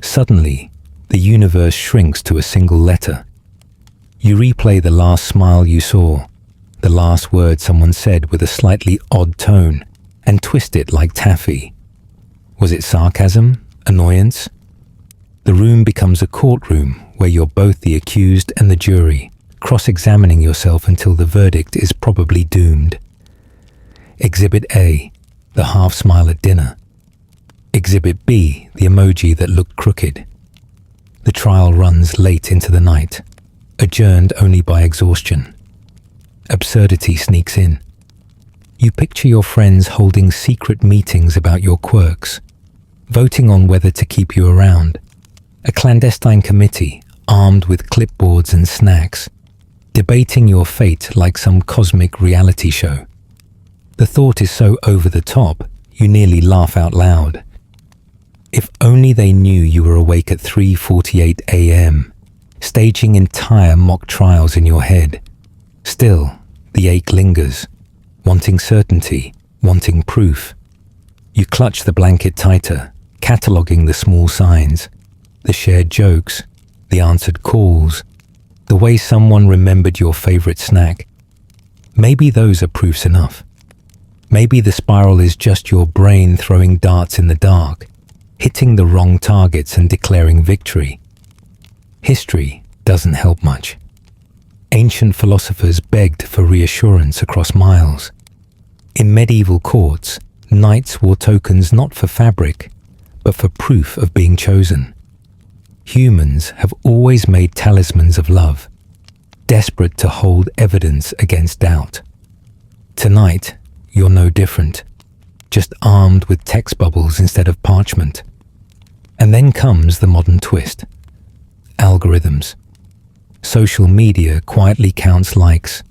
Suddenly, the universe shrinks to a single letter. You replay the last smile you saw, the last word someone said with a slightly odd tone, and twist it like taffy. Was it sarcasm? Annoyance? The room becomes a courtroom where you're both the accused and the jury, cross-examining yourself until the verdict is probably doomed. Exhibit A, the half smile at dinner. Exhibit B, the emoji that looked crooked. The trial runs late into the night, adjourned only by exhaustion. Absurdity sneaks in. You picture your friends holding secret meetings about your quirks, voting on whether to keep you around. A clandestine committee, armed with clipboards and snacks, debating your fate like some cosmic reality show. The thought is so over the top, you nearly laugh out loud. If only they knew you were awake at 3:48 a.m., staging entire mock trials in your head. Still, the ache lingers, wanting certainty, wanting proof. You clutch the blanket tighter, cataloguing the small signs, the shared jokes, the answered calls, the way someone remembered your favorite snack. Maybe those are proofs enough. Maybe the spiral is just your brain throwing darts in the dark, hitting the wrong targets and declaring victory. History doesn't help much. Ancient philosophers begged for reassurance across miles. In medieval courts, knights wore tokens not for fabric, but for proof of being chosen. Humans have always made talismans of love, desperate to hold evidence against doubt. Tonight, you're no different, just armed with text bubbles instead of parchment. And then comes the modern twist. Algorithms. Social media quietly counts likes,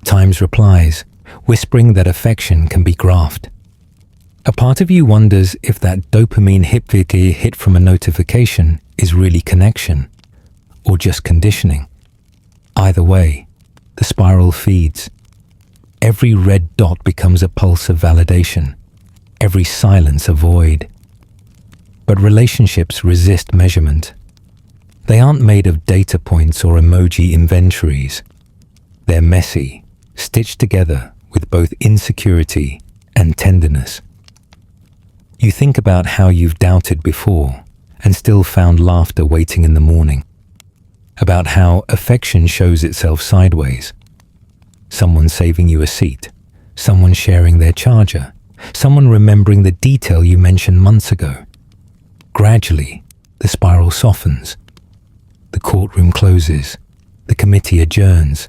times replies, whispering that affection can be graphed. A part of you wonders if that dopamine hit from a notification is really connection, or just conditioning. Either way, the spiral feeds. Every red dot becomes a pulse of validation, every silence a void. But relationships resist measurement. They aren't made of data points or emoji inventories. They're messy, stitched together with both insecurity and tenderness. You think about how you've doubted before and still found laughter waiting in the morning. about how affection shows itself sideways. Someone saving you a seat, someone sharing their charger, someone remembering the detail you mentioned months ago. Gradually, the spiral softens. The courtroom closes. The committee adjourns.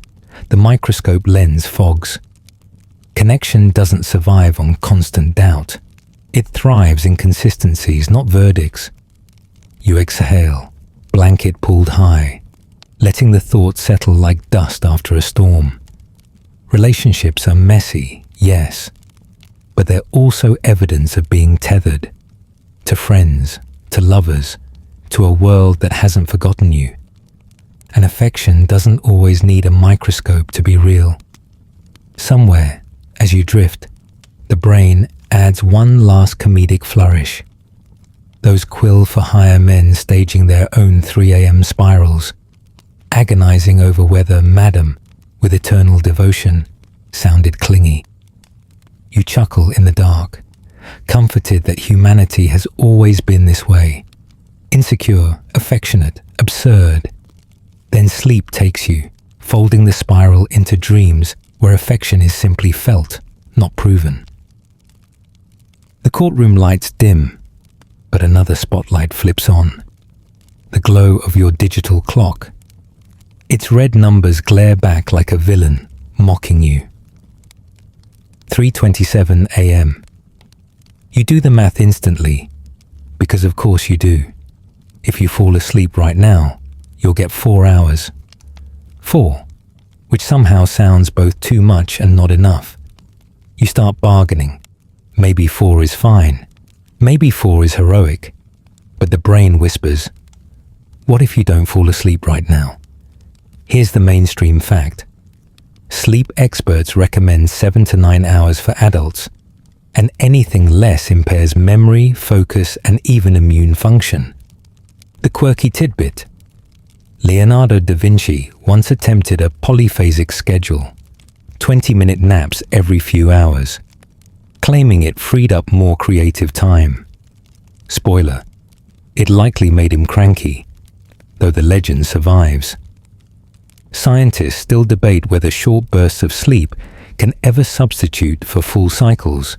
The microscope lens fogs. Connection doesn't survive on constant doubt. It thrives in consistencies, not verdicts. You exhale, blanket pulled high, letting the thoughts settle like dust after a storm. Relationships are messy, yes, but they're also evidence of being tethered to friends, to lovers, to a world that hasn't forgotten you. And affection doesn't always need a microscope to be real. Somewhere, as you drift, the brain adds one last comedic flourish. Those quill-for-hire men staging their own 3 a.m. spirals, agonizing over whether Madam, with eternal devotion, sounded clingy. You chuckle in the dark, comforted that humanity has always been this way. Insecure, affectionate, absurd. Then sleep takes you, folding the spiral into dreams where affection is simply felt, not proven. The courtroom lights dim, but another spotlight flips on. The glow of your digital clock. Its red numbers glare back like a villain, mocking you. 3:27 a.m. You do the math instantly, because of course you do. If you fall asleep right now, you'll get 4 hours. 4, which somehow sounds both too much and not enough. You start bargaining. Maybe 4 is fine. Maybe 4 is heroic. But the brain whispers, what if you don't fall asleep right now? Here's the mainstream fact. Sleep experts recommend 7 to 9 hours for adults, and anything less impairs memory, focus, and even immune function. The quirky tidbit. Leonardo da Vinci once attempted a polyphasic schedule, 20-minute naps every few hours, claiming it freed up more creative time. Spoiler, it likely made him cranky, though the legend survives. Scientists still debate whether short bursts of sleep can ever substitute for full cycles,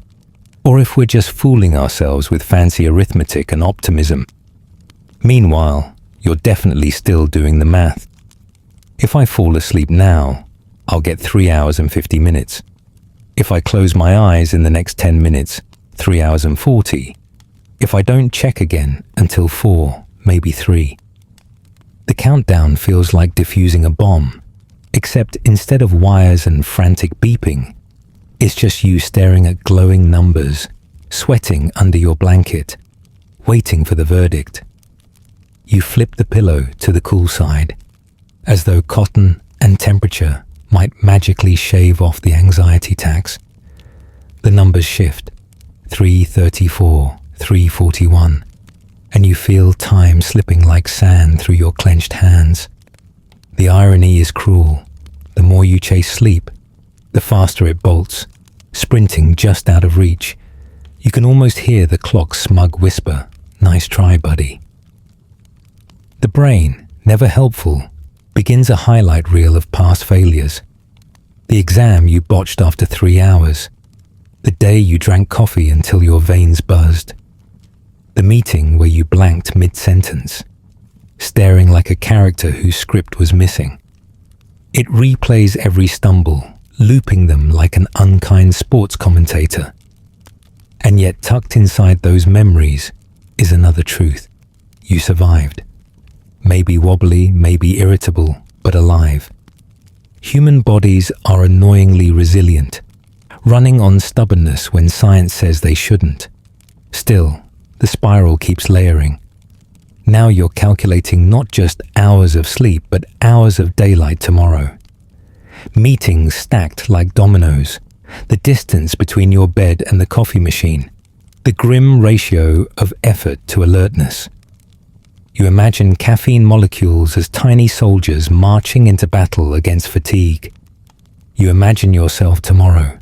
or if we're just fooling ourselves with fancy arithmetic and optimism. Meanwhile, you're definitely still doing the math. If I fall asleep now, I'll get 3 hours and 50 minutes. If I close my eyes in the next 10 minutes, 3 hours and 40. If I don't check again until 4, maybe 3. The countdown feels like defusing a bomb, except instead of wires and frantic beeping, it's just you staring at glowing numbers, sweating under your blanket, waiting for the verdict. You flip the pillow to the cool side, as though cotton and temperature might magically shave off the anxiety tax. The numbers shift, 3:34, 3:41, and you feel time slipping like sand through your clenched hands. The irony is cruel. The more you chase sleep, the faster it bolts, sprinting just out of reach. You can almost hear the clock's smug whisper, "Nice try, buddy." The brain, never helpful, begins a highlight reel of past failures. The exam you botched after 3 hours. The day you drank coffee until your veins buzzed. The meeting where you blanked mid-sentence, staring like a character whose script was missing. It replays every stumble, looping them like an unkind sports commentator. And yet tucked inside those memories is another truth. You survived. Maybe wobbly, maybe irritable, but alive. Human bodies are annoyingly resilient, running on stubbornness when science says they shouldn't. Still, the spiral keeps layering. Now you're calculating not just hours of sleep, but hours of daylight tomorrow. Meetings stacked like dominoes, the distance between your bed and the coffee machine, the grim ratio of effort to alertness. You imagine caffeine molecules as tiny soldiers marching into battle against fatigue. You imagine yourself tomorrow,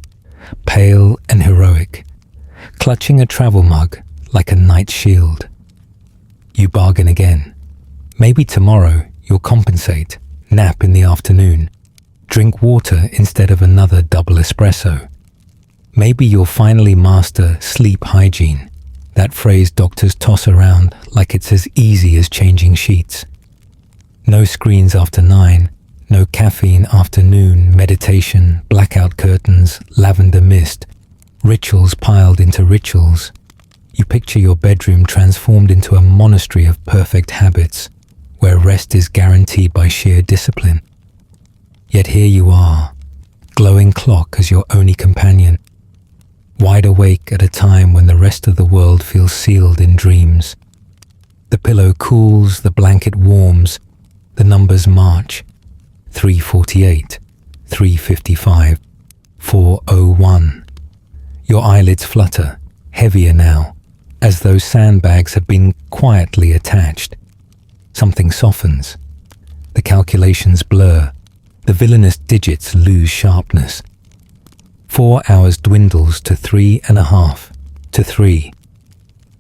pale and heroic, clutching a travel mug like a knight's shield. You bargain again. Maybe tomorrow You'll compensate, nap in the afternoon, drink water instead of another double espresso. Maybe you'll finally master sleep hygiene, that phrase doctors toss around like it's as easy as changing sheets. No screens after 9, no caffeine after noon, meditation, blackout curtains, lavender mist, rituals piled into rituals. You picture your bedroom transformed into a monastery of perfect habits, where rest is guaranteed by sheer discipline. Yet here you are, glowing clock as your only companion, wide awake at a time when the rest of the world feels sealed in dreams. The pillow cools, the blanket warms, the numbers march. 3:48, 3:55, 4:01. Your eyelids flutter, heavier now, as though sandbags have been quietly attached. Something softens. The calculations blur. The villainous digits lose sharpness. 4 hours dwindles to 3.5, to 3.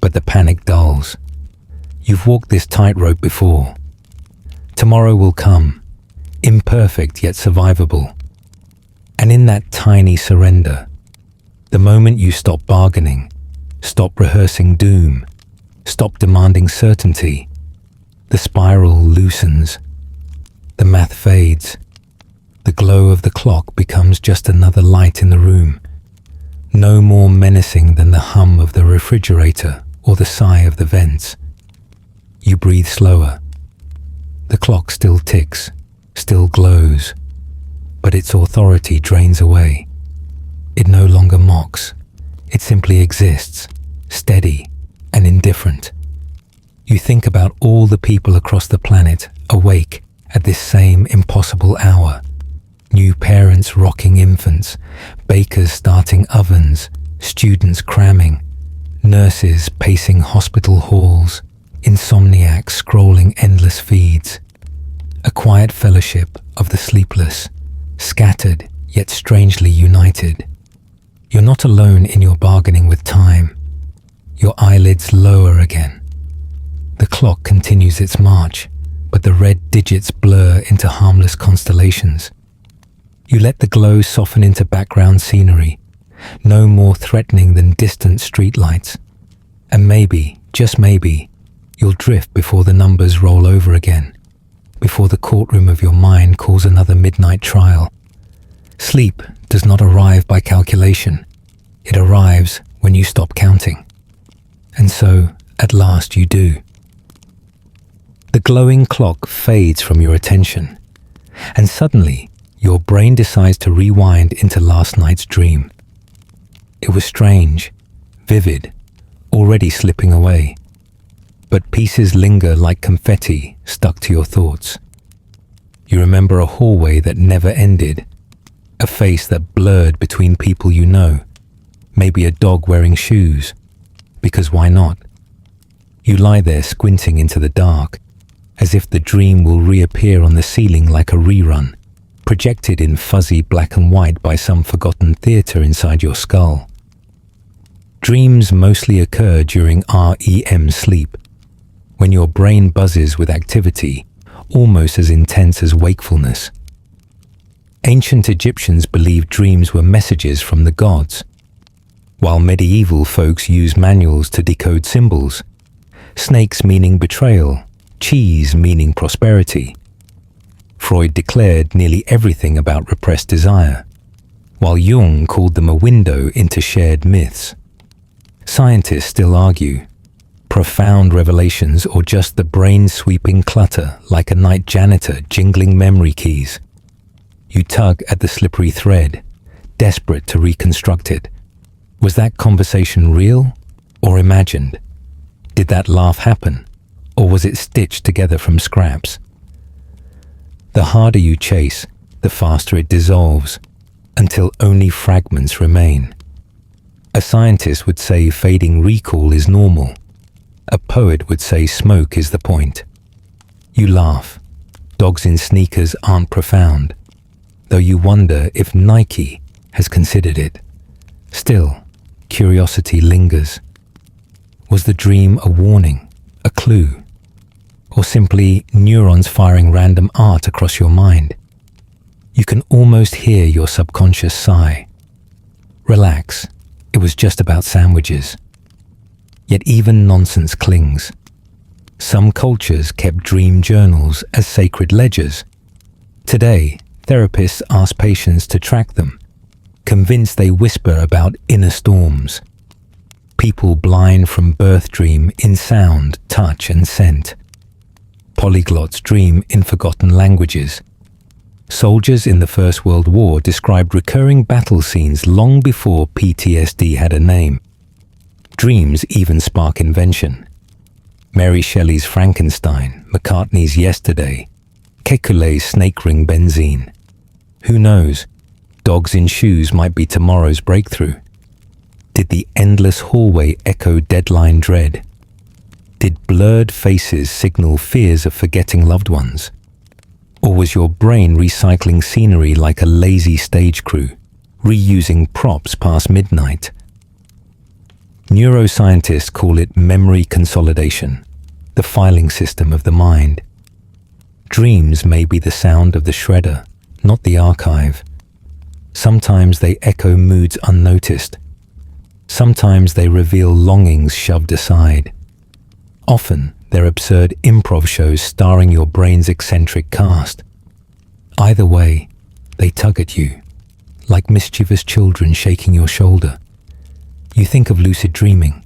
But the panic dulls. You've walked this tightrope before. Tomorrow will come, imperfect yet survivable. And in that tiny surrender, the moment you stop bargaining, stop rehearsing doom, stop demanding certainty, the spiral loosens, the math fades, the glow of the clock becomes just another light in the room, no more menacing than the hum of the refrigerator or the sigh of the vents. You breathe slower. The clock still ticks, still glows, but its authority drains away. It no longer mocks. It simply exists, steady and indifferent. You think about all the people across the planet awake at this same impossible hour. New parents rocking infants, bakers starting ovens, students cramming, nurses pacing hospital halls, insomniacs scrolling endless feeds. A quiet fellowship of the sleepless, scattered yet strangely united. You're not alone in your bargaining with time. Your eyelids lower again. The clock continues its march, but the red digits blur into harmless constellations. You let the glow soften into background scenery, no more threatening than distant streetlights. And maybe, just maybe, you'll drift before the numbers roll over again, before the courtroom of your mind calls another midnight trial. Sleep does not arrive by calculation. It arrives when you stop counting. And so, at last you do. The glowing clock fades from your attention, and suddenly, your brain decides to rewind into last night's dream. It was strange, vivid, already slipping away. But pieces linger like confetti stuck to your thoughts. You remember a hallway that never ended, a face that blurred between people you know, maybe a dog wearing shoes, because why not? You lie there squinting into the dark, as if the dream will reappear on the ceiling like a rerun, projected in fuzzy black and white by some forgotten theater inside your skull. Dreams mostly occur during REM sleep, when your brain buzzes with activity almost as intense as wakefulness. Ancient Egyptians believed dreams were messages from the gods, while medieval folks used manuals to decode symbols, snakes meaning betrayal, cheese meaning prosperity. Freud declared nearly everything about repressed desire, while Jung called them a window into shared myths. Scientists still argue, profound revelations or just the brain-sweeping clutter like a night janitor jingling memory keys. You tug at the slippery thread, desperate to reconstruct it. Was that conversation real or imagined? Did that laugh happen, or was it stitched together from scraps? The harder you chase, the faster it dissolves, until only fragments remain. A scientist would say fading recall is normal. A poet would say smoke is the point. You laugh. Dogs in sneakers aren't profound, though you wonder if Nike has considered it. Still, curiosity lingers. Was the dream a warning, a clue, or simply neurons firing random art across your mind. You can almost hear your subconscious sigh. Relax, it was just about sandwiches. Yet even nonsense clings. Some cultures kept dream journals as sacred ledgers. Today, therapists ask patients to track them, convinced they whisper about inner storms. People blind from birth dream in sound, touch, and scent. Polyglots dream in forgotten languages. Soldiers in the First World War described recurring battle scenes long before PTSD had a name. Dreams even spark invention. Mary Shelley's Frankenstein, McCartney's Yesterday, Kekule's Snake Ring Benzine. Who knows? Dogs in shoes might be tomorrow's breakthrough. Did the endless hallway echo deadline dread? Did blurred faces signal fears of forgetting loved ones? Or was your brain recycling scenery like a lazy stage crew, reusing props past midnight? Neuroscientists call it memory consolidation, the filing system of the mind. Dreams may be the sound of the shredder, not the archive. Sometimes they echo moods unnoticed. Sometimes they reveal longings shoved aside. Often, they're absurd improv shows starring your brain's eccentric cast. Either way, they tug at you, like mischievous children shaking your shoulder. You think of lucid dreaming,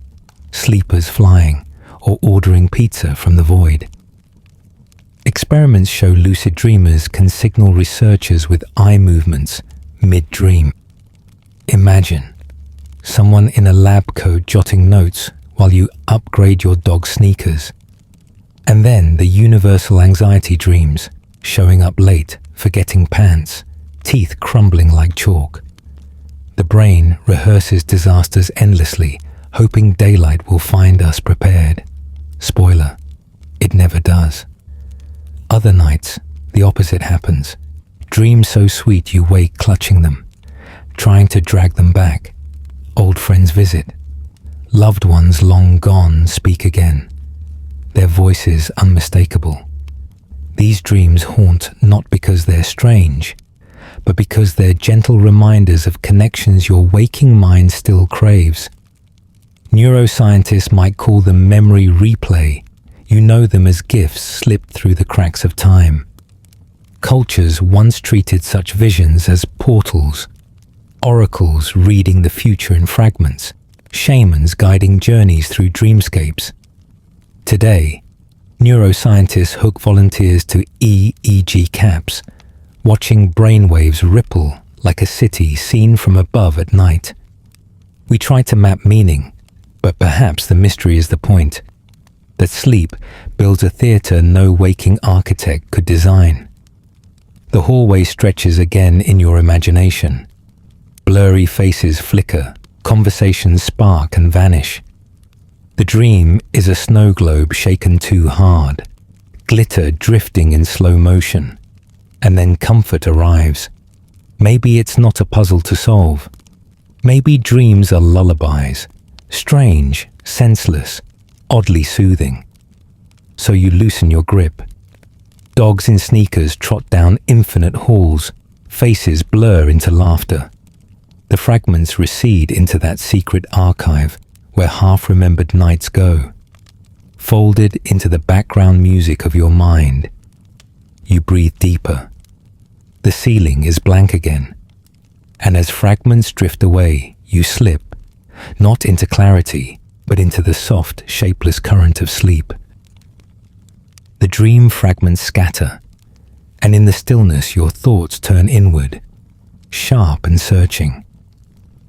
sleepers flying, or ordering pizza from the void. Experiments show lucid dreamers can signal researchers with eye movements mid-dream. Imagine someone in a lab coat jotting notes while you upgrade your dog's sneakers. And then the universal anxiety dreams, showing up late, forgetting pants, teeth crumbling like chalk. The brain rehearses disasters endlessly, hoping daylight will find us prepared. Spoiler, it never does. Other nights, the opposite happens. Dreams so sweet you wake clutching them, trying to drag them back. Old friends visit. Loved ones long gone speak again. Their voices unmistakable. These dreams haunt not because they're strange, but because they're gentle reminders of connections your waking mind still craves. Neuroscientists might call them memory replay. You know them as gifts slipped through the cracks of time. Cultures once treated such visions as portals, oracles reading the future in fragments, shamans guiding journeys through dreamscapes. Today, neuroscientists hook volunteers to EEG caps, watching brainwaves ripple like a city seen from above at night. We try to map meaning, but perhaps the mystery is the point, that sleep builds a theater no waking architect could design. The hallway stretches again in your imagination. Blurry faces flicker, conversations spark and vanish. The dream is a snow globe shaken too hard, glitter drifting in slow motion, and then comfort arrives. Maybe it's not a puzzle to solve. Maybe dreams are lullabies, strange, senseless, oddly soothing. So you loosen your grip. Dogs in sneakers trot down infinite halls, faces blur into laughter. The fragments recede into that secret archive where half-remembered nights go. Folded into the background music of your mind. You breathe deeper. The ceiling is blank again. And as fragments drift away, you slip, not into clarity, but into the soft, shapeless current of sleep. The dream fragments scatter, and in the stillness your thoughts turn inward, sharp and searching.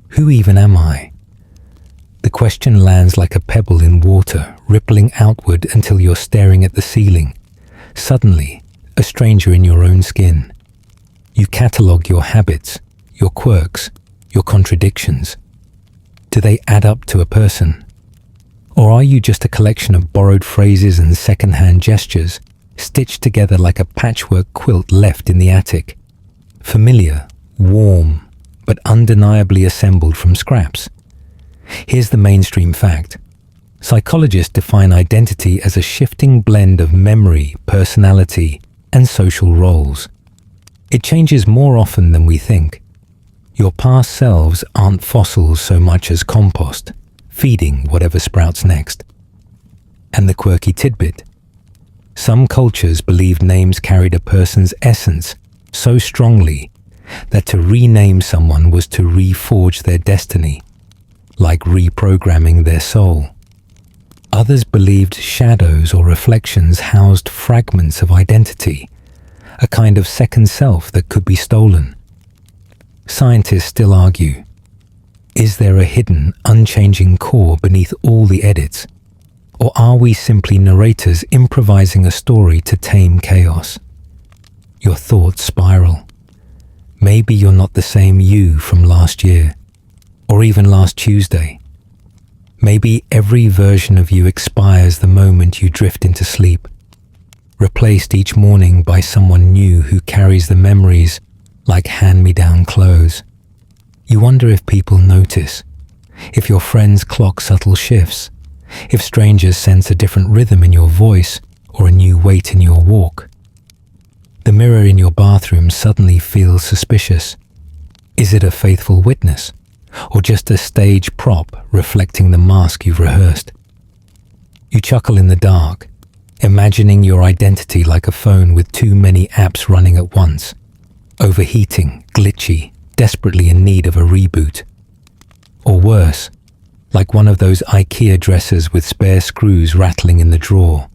Who even am I? The question lands like a pebble in water, rippling outward until you're staring at the ceiling. Suddenly, a stranger in your own skin. You catalogue your habits, your quirks, your contradictions. Do they add up to a person? Or are you just a collection of borrowed phrases and second-hand gestures, stitched together like a patchwork quilt left in the attic? Familiar, warm, but undeniably assembled from scraps. Here's the mainstream fact. Psychologists define identity as a shifting blend of memory, personality, and social roles. It changes more often than we think. Your past selves aren't fossils so much as compost, feeding whatever sprouts next. And the quirky tidbit. Some cultures believed names carried a person's essence so strongly that to rename someone was to reforge their destiny, like reprogramming their soul. Others believed shadows or reflections housed fragments of identity, a kind of second self that could be stolen. Scientists still argue, is there a hidden, unchanging core beneath all the edits? Or are we simply narrators improvising a story to tame chaos? Your thoughts spiral. Maybe you're not the same you from last year, or even last Tuesday. Maybe every version of you expires the moment you drift into sleep, replaced each morning by someone new who carries the memories like hand-me-down clothes. You wonder if people notice, if your friends clock subtle shifts, if strangers sense a different rhythm in your voice or a new weight in your walk. The mirror in your bathroom suddenly feels suspicious. Is it a faithful witness, or just a stage prop reflecting the mask you've rehearsed? You chuckle in the dark, imagining your identity like a phone with too many apps running at once, overheating, glitchy, desperately in need of a reboot. Or worse, like one of those IKEA dressers with spare screws rattling in the drawer,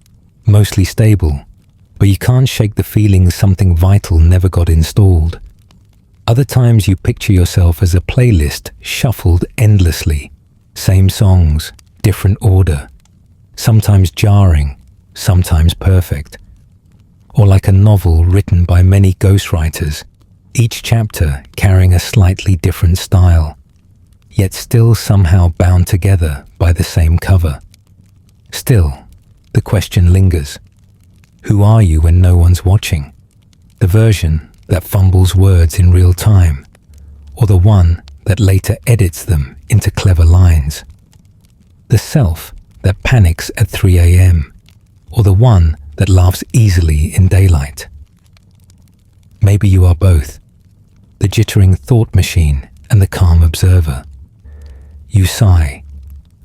mostly stable, but you can't shake the feeling something vital never got installed. Other times you picture yourself as a playlist shuffled endlessly, same songs, different order, sometimes jarring, sometimes perfect. Or like a novel written by many ghostwriters, each chapter carrying a slightly different style, yet still somehow bound together by the same cover. Still, the question lingers. Who are you when no one's watching? The version that fumbles words in real time, or the one that later edits them into clever lines? The self that panics at 3 a.m., or the one that laughs easily in daylight? Maybe you are both, the jittering thought machine and the calm observer. You sigh,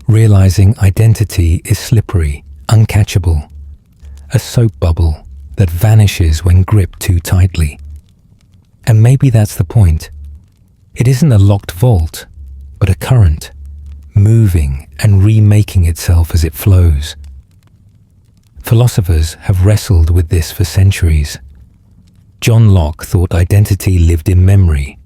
realizing identity is slippery, uncatchable, a soap bubble that vanishes when gripped too tightly. And maybe that's the point. It isn't a locked vault, but a current, moving and remaking itself as it flows. Philosophers have wrestled with this for centuries. John Locke thought identity lived in memory,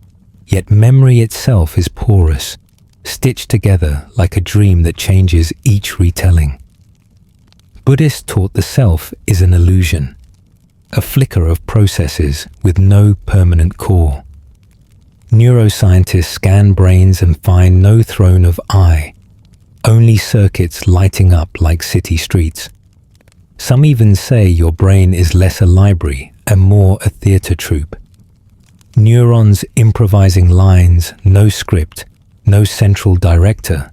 yet memory itself is porous, stitched together like a dream that changes each retelling. Buddhists taught the self is an illusion, a flicker of processes with no permanent core. Neuroscientists scan brains and find no throne of I, only circuits lighting up like city streets. Some even say your brain is less a library and more a theatre troupe. Neurons improvising lines, no script, no central director,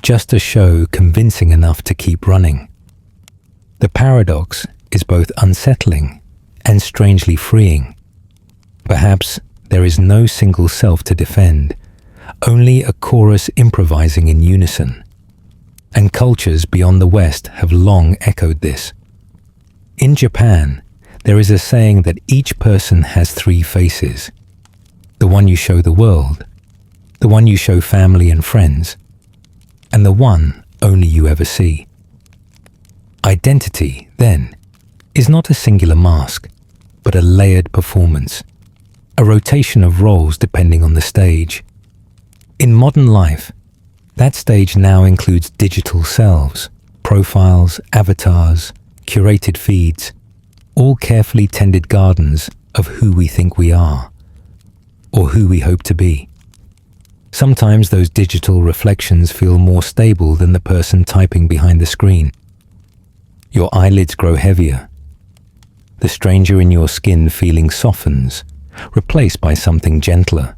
just a show convincing enough to keep running. The paradox is both unsettling and strangely freeing. Perhaps there is no single self to defend, only a chorus improvising in unison. And cultures beyond the West have long echoed this. In Japan, there is a saying that each person has 3 faces. The one you show the world, the one you show family and friends, and the one only you ever see. Identity, then, is not a singular mask, but a layered performance, a rotation of roles depending on the stage. In modern life, that stage now includes digital selves, profiles, avatars, curated feeds, all carefully tended gardens of who we think we are, or who we hope to be. Sometimes those digital reflections feel more stable than the person typing behind the screen. Your eyelids grow heavier. The stranger in your skin feeling softens, replaced by something gentler.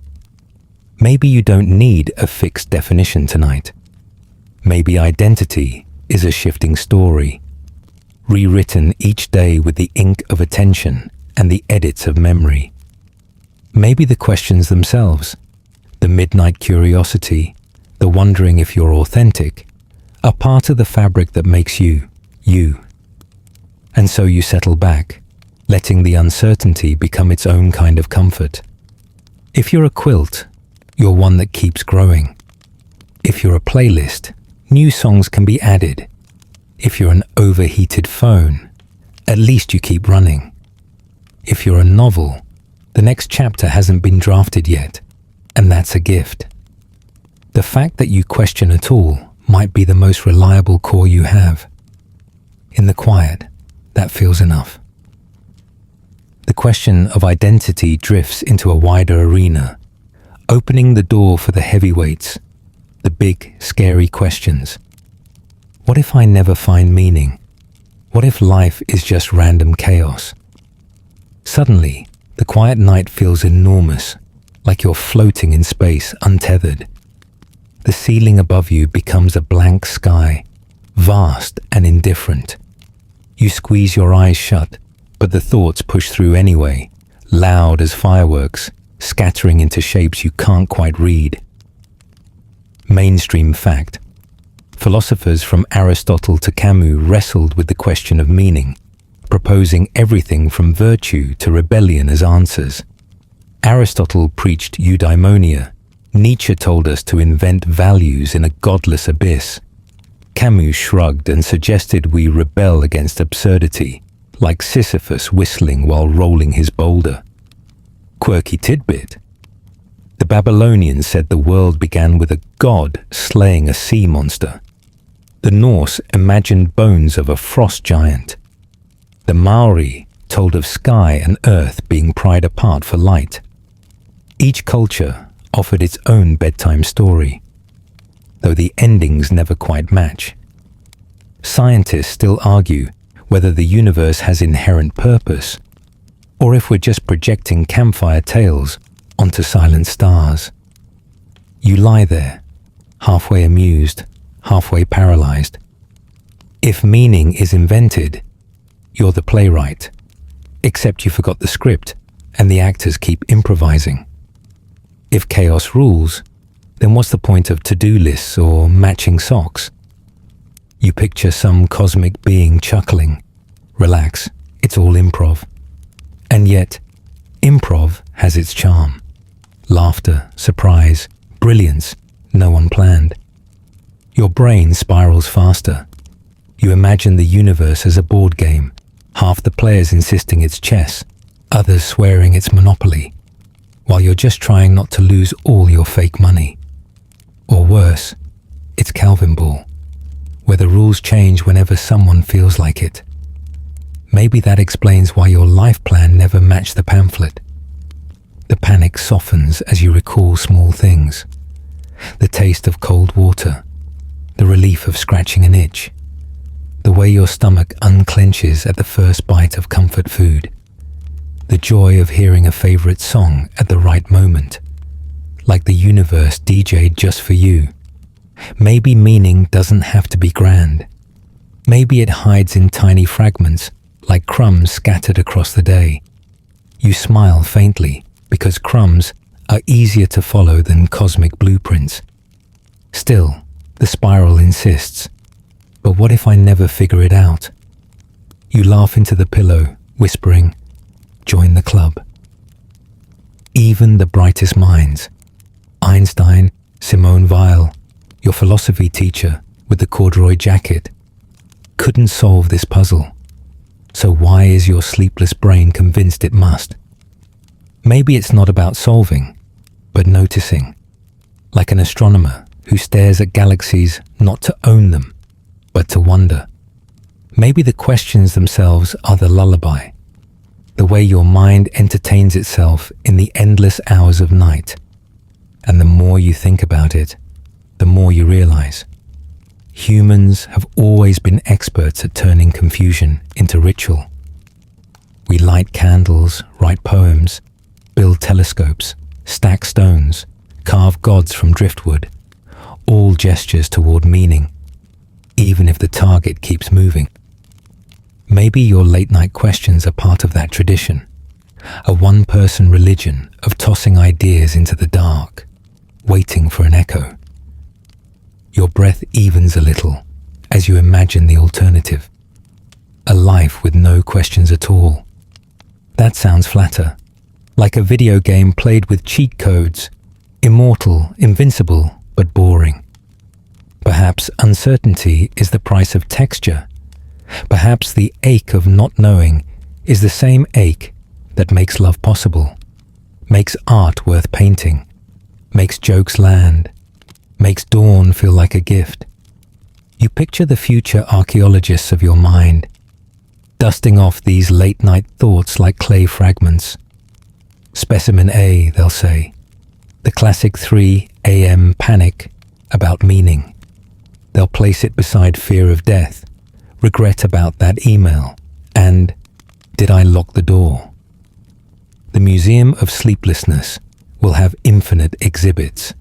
Maybe you don't need a fixed definition tonight. Maybe identity is a shifting story, rewritten each day with the ink of attention and the edits of memory. Maybe the questions themselves, the midnight curiosity, the wondering if you're authentic, are part of the fabric that makes you, you. And so you settle back, letting the uncertainty become its own kind of comfort. If you're a quilt, you're one that keeps growing. If you're a playlist, new songs can be added. If you're an overheated phone, at least you keep running. If you're a novel, the next chapter hasn't been drafted yet, and that's a gift. The fact that you question at all might be the most reliable core you have. In the quiet, that feels enough. The question of identity drifts into a wider arena, opening the door for the heavyweights, the big, scary questions. What if I never find meaning? What if life is just random chaos? Suddenly, the quiet night feels enormous, like you're floating in space, untethered. The ceiling above you becomes a blank sky, vast and indifferent. You squeeze your eyes shut, but the thoughts push through anyway, loud as fireworks, scattering into shapes you can't quite read. Mainstream fact. Philosophers from Aristotle to Camus wrestled with the question of meaning, proposing everything from virtue to rebellion as answers. Aristotle preached eudaimonia. Nietzsche told us to invent values in a godless abyss. Camus shrugged and suggested we rebel against absurdity, like Sisyphus whistling while rolling his boulder. Quirky tidbit. The Babylonians said the world began with a god slaying a sea monster. The Norse imagined bones of a frost giant. The Maori told of sky and earth being pried apart for light. Each culture offered its own bedtime story, though the endings never quite match. Scientists still argue whether the universe has inherent purpose, or if we're just projecting campfire tales onto silent stars. You lie there, halfway amused, halfway paralyzed. If meaning is invented, you're the playwright, except you forgot the script and the actors keep improvising. If chaos rules, then what's the point of to-do lists or matching socks? You picture some cosmic being chuckling. Relax, it's all improv. And yet, improv has its charm. Laughter, surprise, brilliance, no one planned. Your brain spirals faster. You imagine the universe as a board game, half the players insisting it's chess, others swearing it's Monopoly, while you're just trying not to lose all your fake money. Or worse, it's Calvin Ball, where the rules change whenever someone feels like it. Maybe that explains why your life plan never matched the pamphlet. The panic softens as you recall small things. The taste of cold water, the relief of scratching an itch, the way your stomach unclenches at the first bite of comfort food, the joy of hearing a favorite song at the right moment, like the universe DJ'd just for you. Maybe meaning doesn't have to be grand. Maybe it hides in tiny fragments, like crumbs scattered across the day. You smile faintly because crumbs are easier to follow than cosmic blueprints. Still, the spiral insists. But what if I never figure it out? You laugh into the pillow, whispering, "Join the club." Even the brightest minds, Einstein, Simone Weil, your philosophy teacher with the corduroy jacket, couldn't solve this puzzle. So why is your sleepless brain convinced it must? Maybe it's not about solving, but noticing, like an astronomer who stares at galaxies not to own them, but to wonder. Maybe the questions themselves are the lullaby, the way your mind entertains itself in the endless hours of night. And the more you think about it, the more you realize. Humans have always been experts at turning confusion into ritual. We light candles, write poems, build telescopes, stack stones, carve gods from driftwood, all gestures toward meaning. even if the target keeps moving. Maybe your late-night questions are part of that tradition, a one-person religion of tossing ideas into the dark, waiting for an echo. Your breath evens a little as you imagine the alternative, a life with no questions at all. That sounds flatter, like a video game played with cheat codes, immortal, invincible, but boring. Perhaps uncertainty is the price of texture. Perhaps the ache of not knowing is the same ache that makes love possible, makes art worth painting, makes jokes land, makes dawn feel like a gift. You picture the future archaeologists of your mind, dusting off these late-night thoughts like clay fragments. Specimen A, they'll say, the classic 3 a.m. panic about meaning. They'll place it beside fear of death, regret about that email, and did I lock the door? The Museum of Sleeplessness will have infinite exhibits,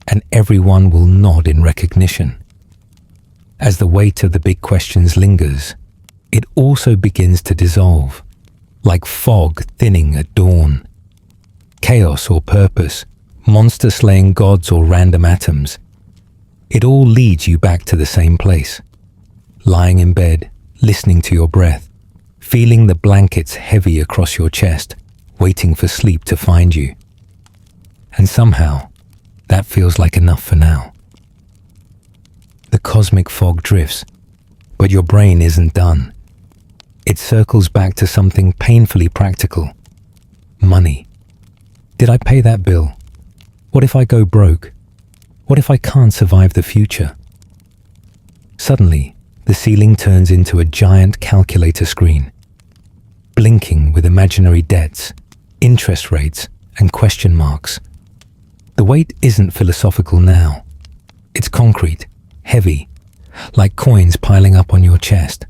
and everyone will nod in recognition. As the weight of the big questions lingers, it also begins to dissolve, like fog thinning at dawn. Chaos or purpose, monster-slaying gods or random atoms, it all leads you back to the same place. Lying in bed, listening to your breath, feeling the blankets heavy across your chest, waiting for sleep to find you. And somehow, that feels like enough for now. The cosmic fog drifts, but your brain isn't done. It circles back to something painfully practical. Money. Did I pay that bill? What if I go broke? What if I can't survive the future? Suddenly, the ceiling turns into a giant calculator screen, blinking with imaginary debts, interest rates, and question marks. The weight isn't philosophical now. It's concrete, heavy, like coins piling up on your chest.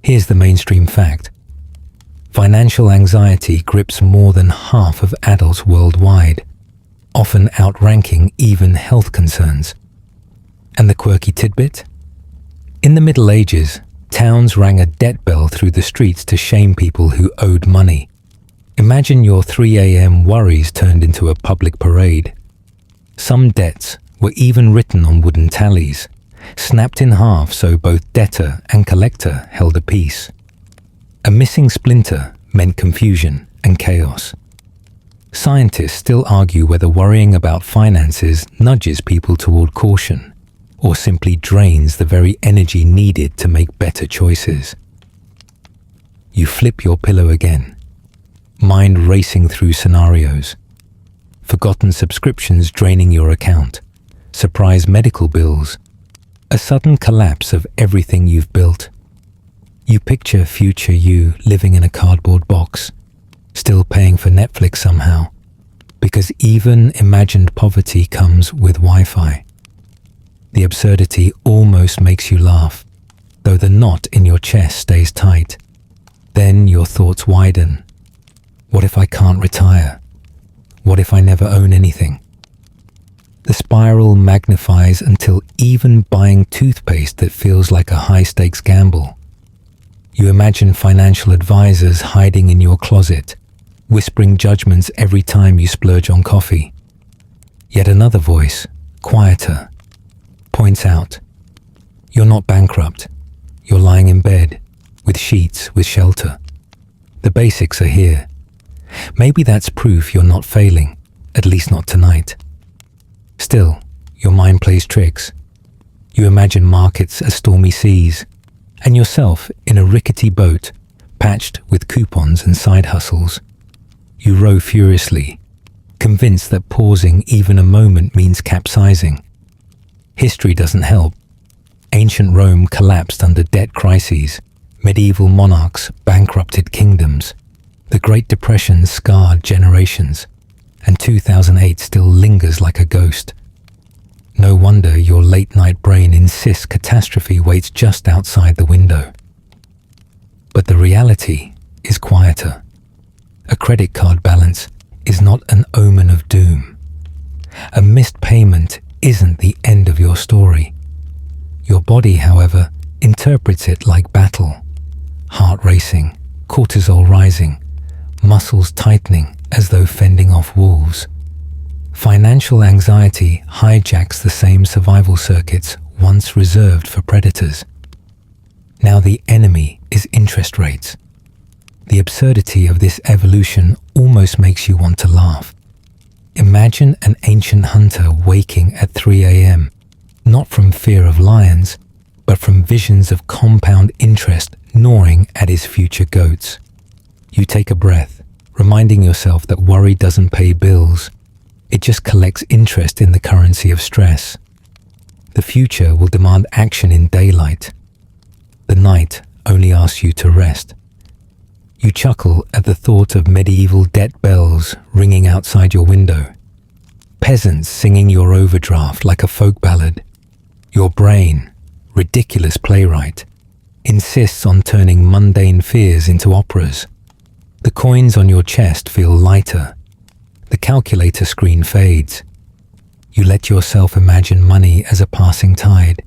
Here's the mainstream fact. Financial anxiety grips more than half of adults worldwide, often outranking even health concerns. And the quirky tidbit? In the Middle Ages, towns rang a debt bell through the streets to shame people who owed money. Imagine your 3 a.m. worries turned into a public parade. Some debts were even written on wooden tallies, snapped in half so both debtor and collector held a peace. A missing splinter meant confusion and chaos. Scientists still argue whether worrying about finances nudges people toward caution or simply drains the very energy needed to make better choices. You flip your pillow again, mind racing through scenarios. Forgotten subscriptions draining your account, surprise medical bills, a sudden collapse of everything you've built. You picture future you living in a cardboard box, still paying for Netflix somehow, because even imagined poverty comes with Wi-Fi. The absurdity almost makes you laugh, though the knot in your chest stays tight. Then your thoughts widen. What if I can't retire? What if I never own anything? The spiral magnifies until even buying toothpaste that feels like a high-stakes gamble. You imagine financial advisors hiding in your closet, whispering judgments every time you splurge on coffee. Yet another voice, quieter, points out, you're not bankrupt. You're lying in bed, with sheets, with shelter. The basics are here. Maybe that's proof you're not failing, at least not tonight. Still, your mind plays tricks. You imagine markets as stormy seas, and yourself in a rickety boat, patched with coupons and side hustles. You row furiously, convinced that pausing even a moment means capsizing. History doesn't help. Ancient Rome collapsed under debt crises, medieval monarchs bankrupted kingdoms, the Great Depression scarred generations, and 2008 still lingers like a ghost. No wonder your late-night brain insists catastrophe waits just outside the window. But the reality is quieter. A credit card balance is not an omen of doom. A missed payment isn't the end of your story. Your body, however, interprets it like battle. Heart racing, cortisol rising, muscles tightening as though fending off wolves. Financial anxiety hijacks the same survival circuits once reserved for predators. Now the enemy is interest rates. The absurdity of this evolution almost makes you want to laugh. Imagine an ancient hunter waking at 3 a.m., not from fear of lions, but from visions of compound interest gnawing at his future goats. You take a breath, reminding yourself that worry doesn't pay bills. It just collects interest in the currency of stress. The future will demand action in daylight. The night only asks you to rest. You chuckle at the thought of medieval debt bells ringing outside your window. Peasants singing your overdraft like a folk ballad. Your brain, ridiculous playwright, insists on turning mundane fears into operas. The coins on your chest feel lighter. The calculator screen fades. You let yourself imagine money as a passing tide,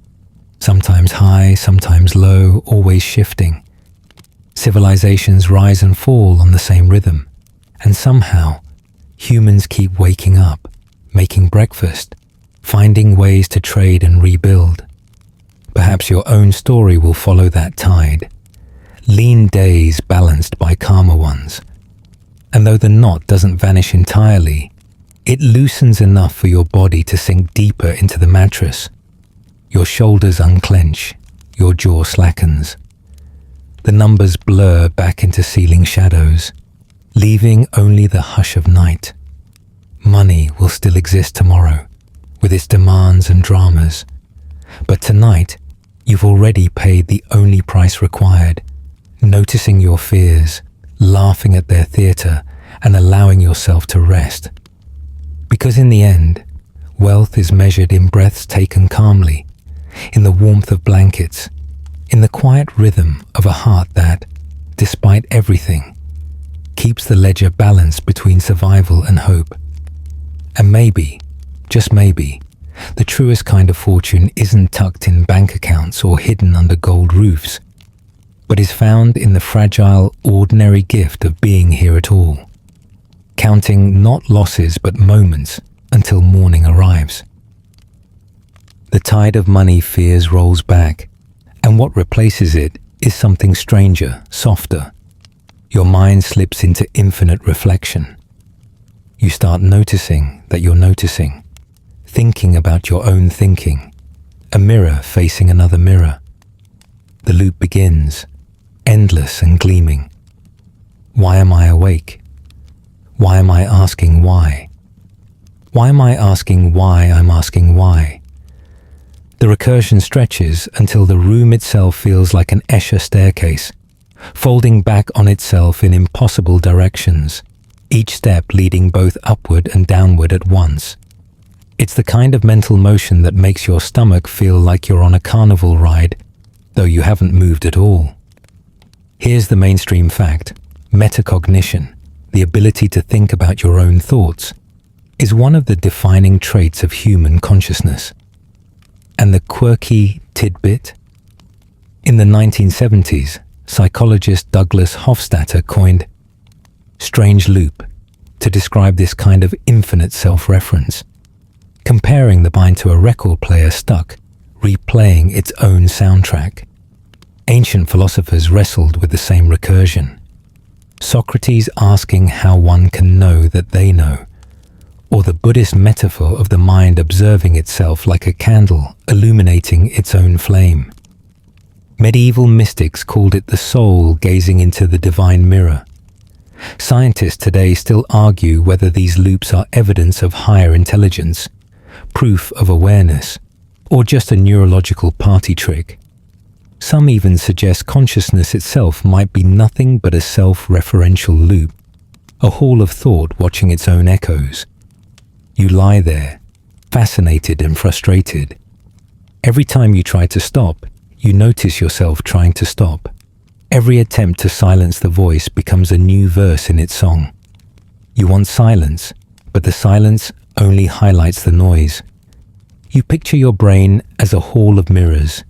sometimes high, sometimes low, always shifting. Civilizations rise and fall on the same rhythm, and somehow humans keep waking up, making breakfast, finding ways to trade and rebuild. Perhaps your own story will follow that tide. Lean days balanced by calmer ones. And though the knot doesn't vanish entirely, it loosens enough for your body to sink deeper into the mattress. Your shoulders unclench, your jaw slackens. The numbers blur back into ceiling shadows, leaving only the hush of night. Money will still exist tomorrow, with its demands and dramas. But tonight, you've already paid the only price required, noticing your fears, laughing at their theatre, and allowing yourself to rest. Because in the end, wealth is measured in breaths taken calmly, in the warmth of blankets, in the quiet rhythm of a heart that, despite everything, keeps the ledger balanced between survival and hope. And maybe, just maybe, the truest kind of fortune isn't tucked in bank accounts or hidden under gold roofs, but is found in the fragile, ordinary gift of being here at all, counting not losses but moments until morning arrives. The tide of money fears rolls back, and what replaces it is something stranger, softer. Your mind slips into infinite reflection. You start noticing that you're noticing, thinking about your own thinking, a mirror facing another mirror. The loop begins, endless and gleaming. Why am I awake? Why am I asking why? Why am I asking why I'm asking why? The recursion stretches until the room itself feels like an Escher staircase, folding back on itself in impossible directions, each step leading both upward and downward at once. It's the kind of mental motion that makes your stomach feel like you're on a carnival ride, though you haven't moved at all. Here's the mainstream fact: metacognition, the ability to think about your own thoughts, is one of the defining traits of human consciousness. And the quirky tidbit? In the 1970s, psychologist Douglas Hofstadter coined strange loop to describe this kind of infinite self-reference, comparing the mind to a record player stuck, replaying its own soundtrack. Ancient philosophers wrestled with the same recursion. Socrates asking how one can know that they know, or the Buddhist metaphor of the mind observing itself like a candle illuminating its own flame. Medieval mystics called it the soul gazing into the divine mirror. Scientists today still argue whether these loops are evidence of higher intelligence, proof of awareness, or just a neurological party trick. Some even suggest consciousness itself might be nothing but a self-referential loop, a hall of thought watching its own echoes. You lie there, fascinated and frustrated. Every time you try to stop, you notice yourself trying to stop. Every attempt to silence the voice becomes a new verse in its song. You want silence, but the silence only highlights the noise. You picture your brain as a hall of mirrors,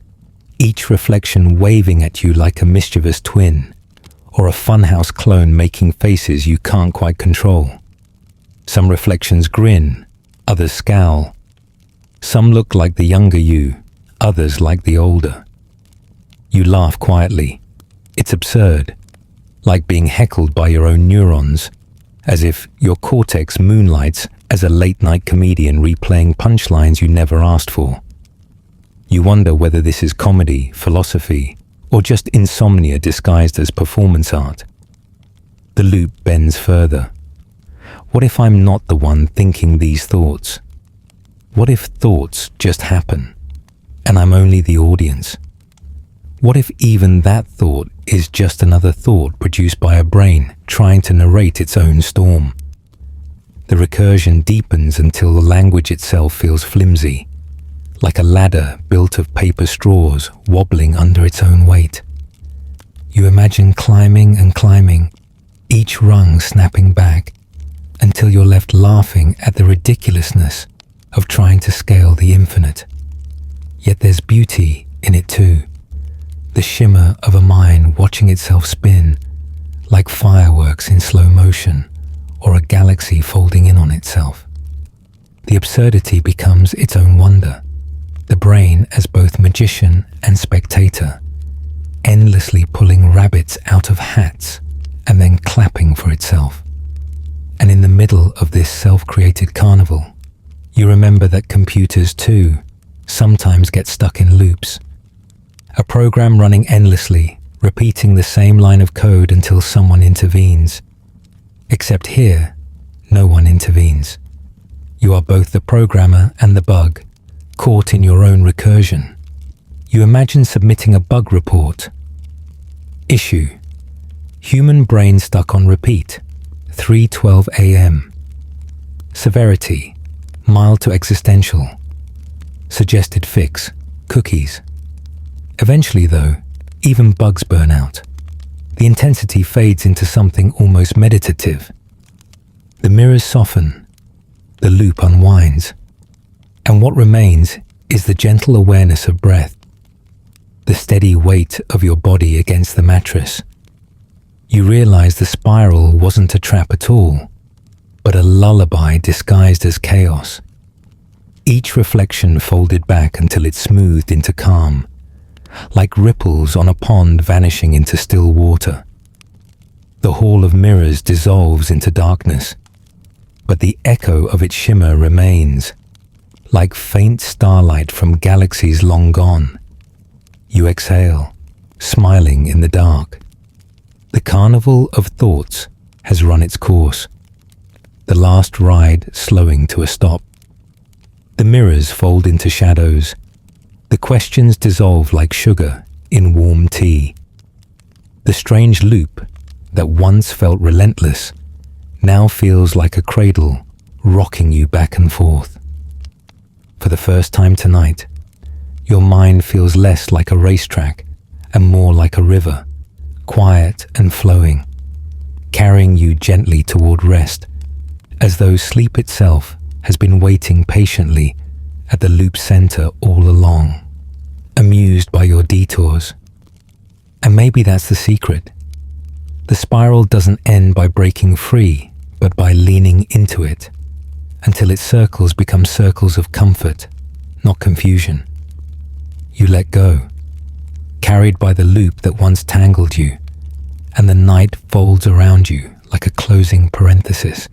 each reflection waving at you like a mischievous twin, or a funhouse clone making faces you can't quite control. Some reflections grin, others scowl. Some look like the younger you, others like the older. You laugh quietly. It's absurd, like being heckled by your own neurons, as if your cortex moonlights as a late-night comedian replaying punchlines you never asked for. You wonder whether this is comedy, philosophy, or just insomnia disguised as performance art. The loop bends further. What if I'm not the one thinking these thoughts? What if thoughts just happen, and I'm only the audience? What if even that thought is just another thought produced by a brain trying to narrate its own storm? The recursion deepens until the language itself feels flimsy, like a ladder built of paper straws wobbling under its own weight. You imagine climbing and climbing, each rung snapping back, until you're left laughing at the ridiculousness of trying to scale the infinite. Yet there's beauty in it too. The shimmer of a mind watching itself spin, like fireworks in slow motion, or a galaxy folding in on itself. The absurdity becomes its own wonder, the brain as both magician and spectator, endlessly pulling rabbits out of hats and then clapping for itself. And in the middle of this self-created carnival, you remember that computers too sometimes get stuck in loops. A program running endlessly, repeating the same line of code until someone intervenes. Except here, no one intervenes. You are both the programmer and the bug, caught in your own recursion. You imagine submitting a bug report. Issue: human brain stuck on repeat, 3:12 a.m. Severity: mild to existential. Suggested fix: cookies. Eventually, though, even bugs burn out. The intensity fades into something almost meditative. The mirrors soften, the loop unwinds, and what remains is the gentle awareness of breath, the steady weight of your body against the mattress. You realize the spiral wasn't a trap at all, but a lullaby disguised as chaos. Each reflection folded back until it smoothed into calm, like ripples on a pond vanishing into still water. The hall of mirrors dissolves into darkness, but the echo of its shimmer remains, like faint starlight from galaxies long gone. You exhale, smiling in the dark. The carnival of thoughts has run its course, the last ride slowing to a stop. The mirrors fold into shadows. The questions dissolve like sugar in warm tea. The strange loop that once felt relentless now feels like a cradle rocking you back and forth. For the first time tonight, your mind feels less like a racetrack and more like a river, quiet and flowing, carrying you gently toward rest, as though sleep itself has been waiting patiently at the loop center all along, amused by your detours. And maybe that's the secret. The spiral doesn't end by breaking free, but by leaning into it, until its circles become circles of comfort, not confusion. You let go, carried by the loop that once tangled you, and the night folds around you like a closing parenthesis.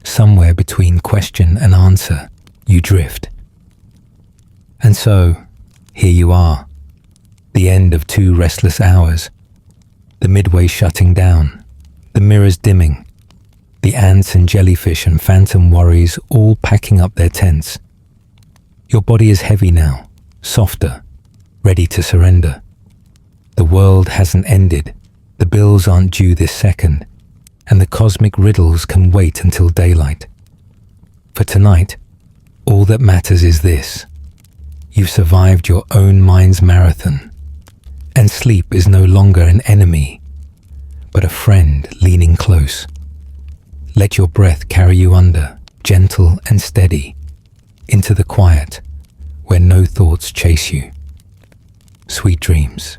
Somewhere between question and answer, you drift. And so, here you are, the end of 2 restless hours, the midway shutting down, the mirrors dimming, the ants and jellyfish and phantom worries all packing up their tents. Your body is heavy now, softer, ready to surrender. The world hasn't ended, the bills aren't due this second, and the cosmic riddles can wait until daylight. For tonight, all that matters is this: you've survived your own mind's marathon, and sleep is no longer an enemy, but a friend leaning close. Let your breath carry you under, gentle and steady, into the quiet where no thoughts chase you. Sweet dreams.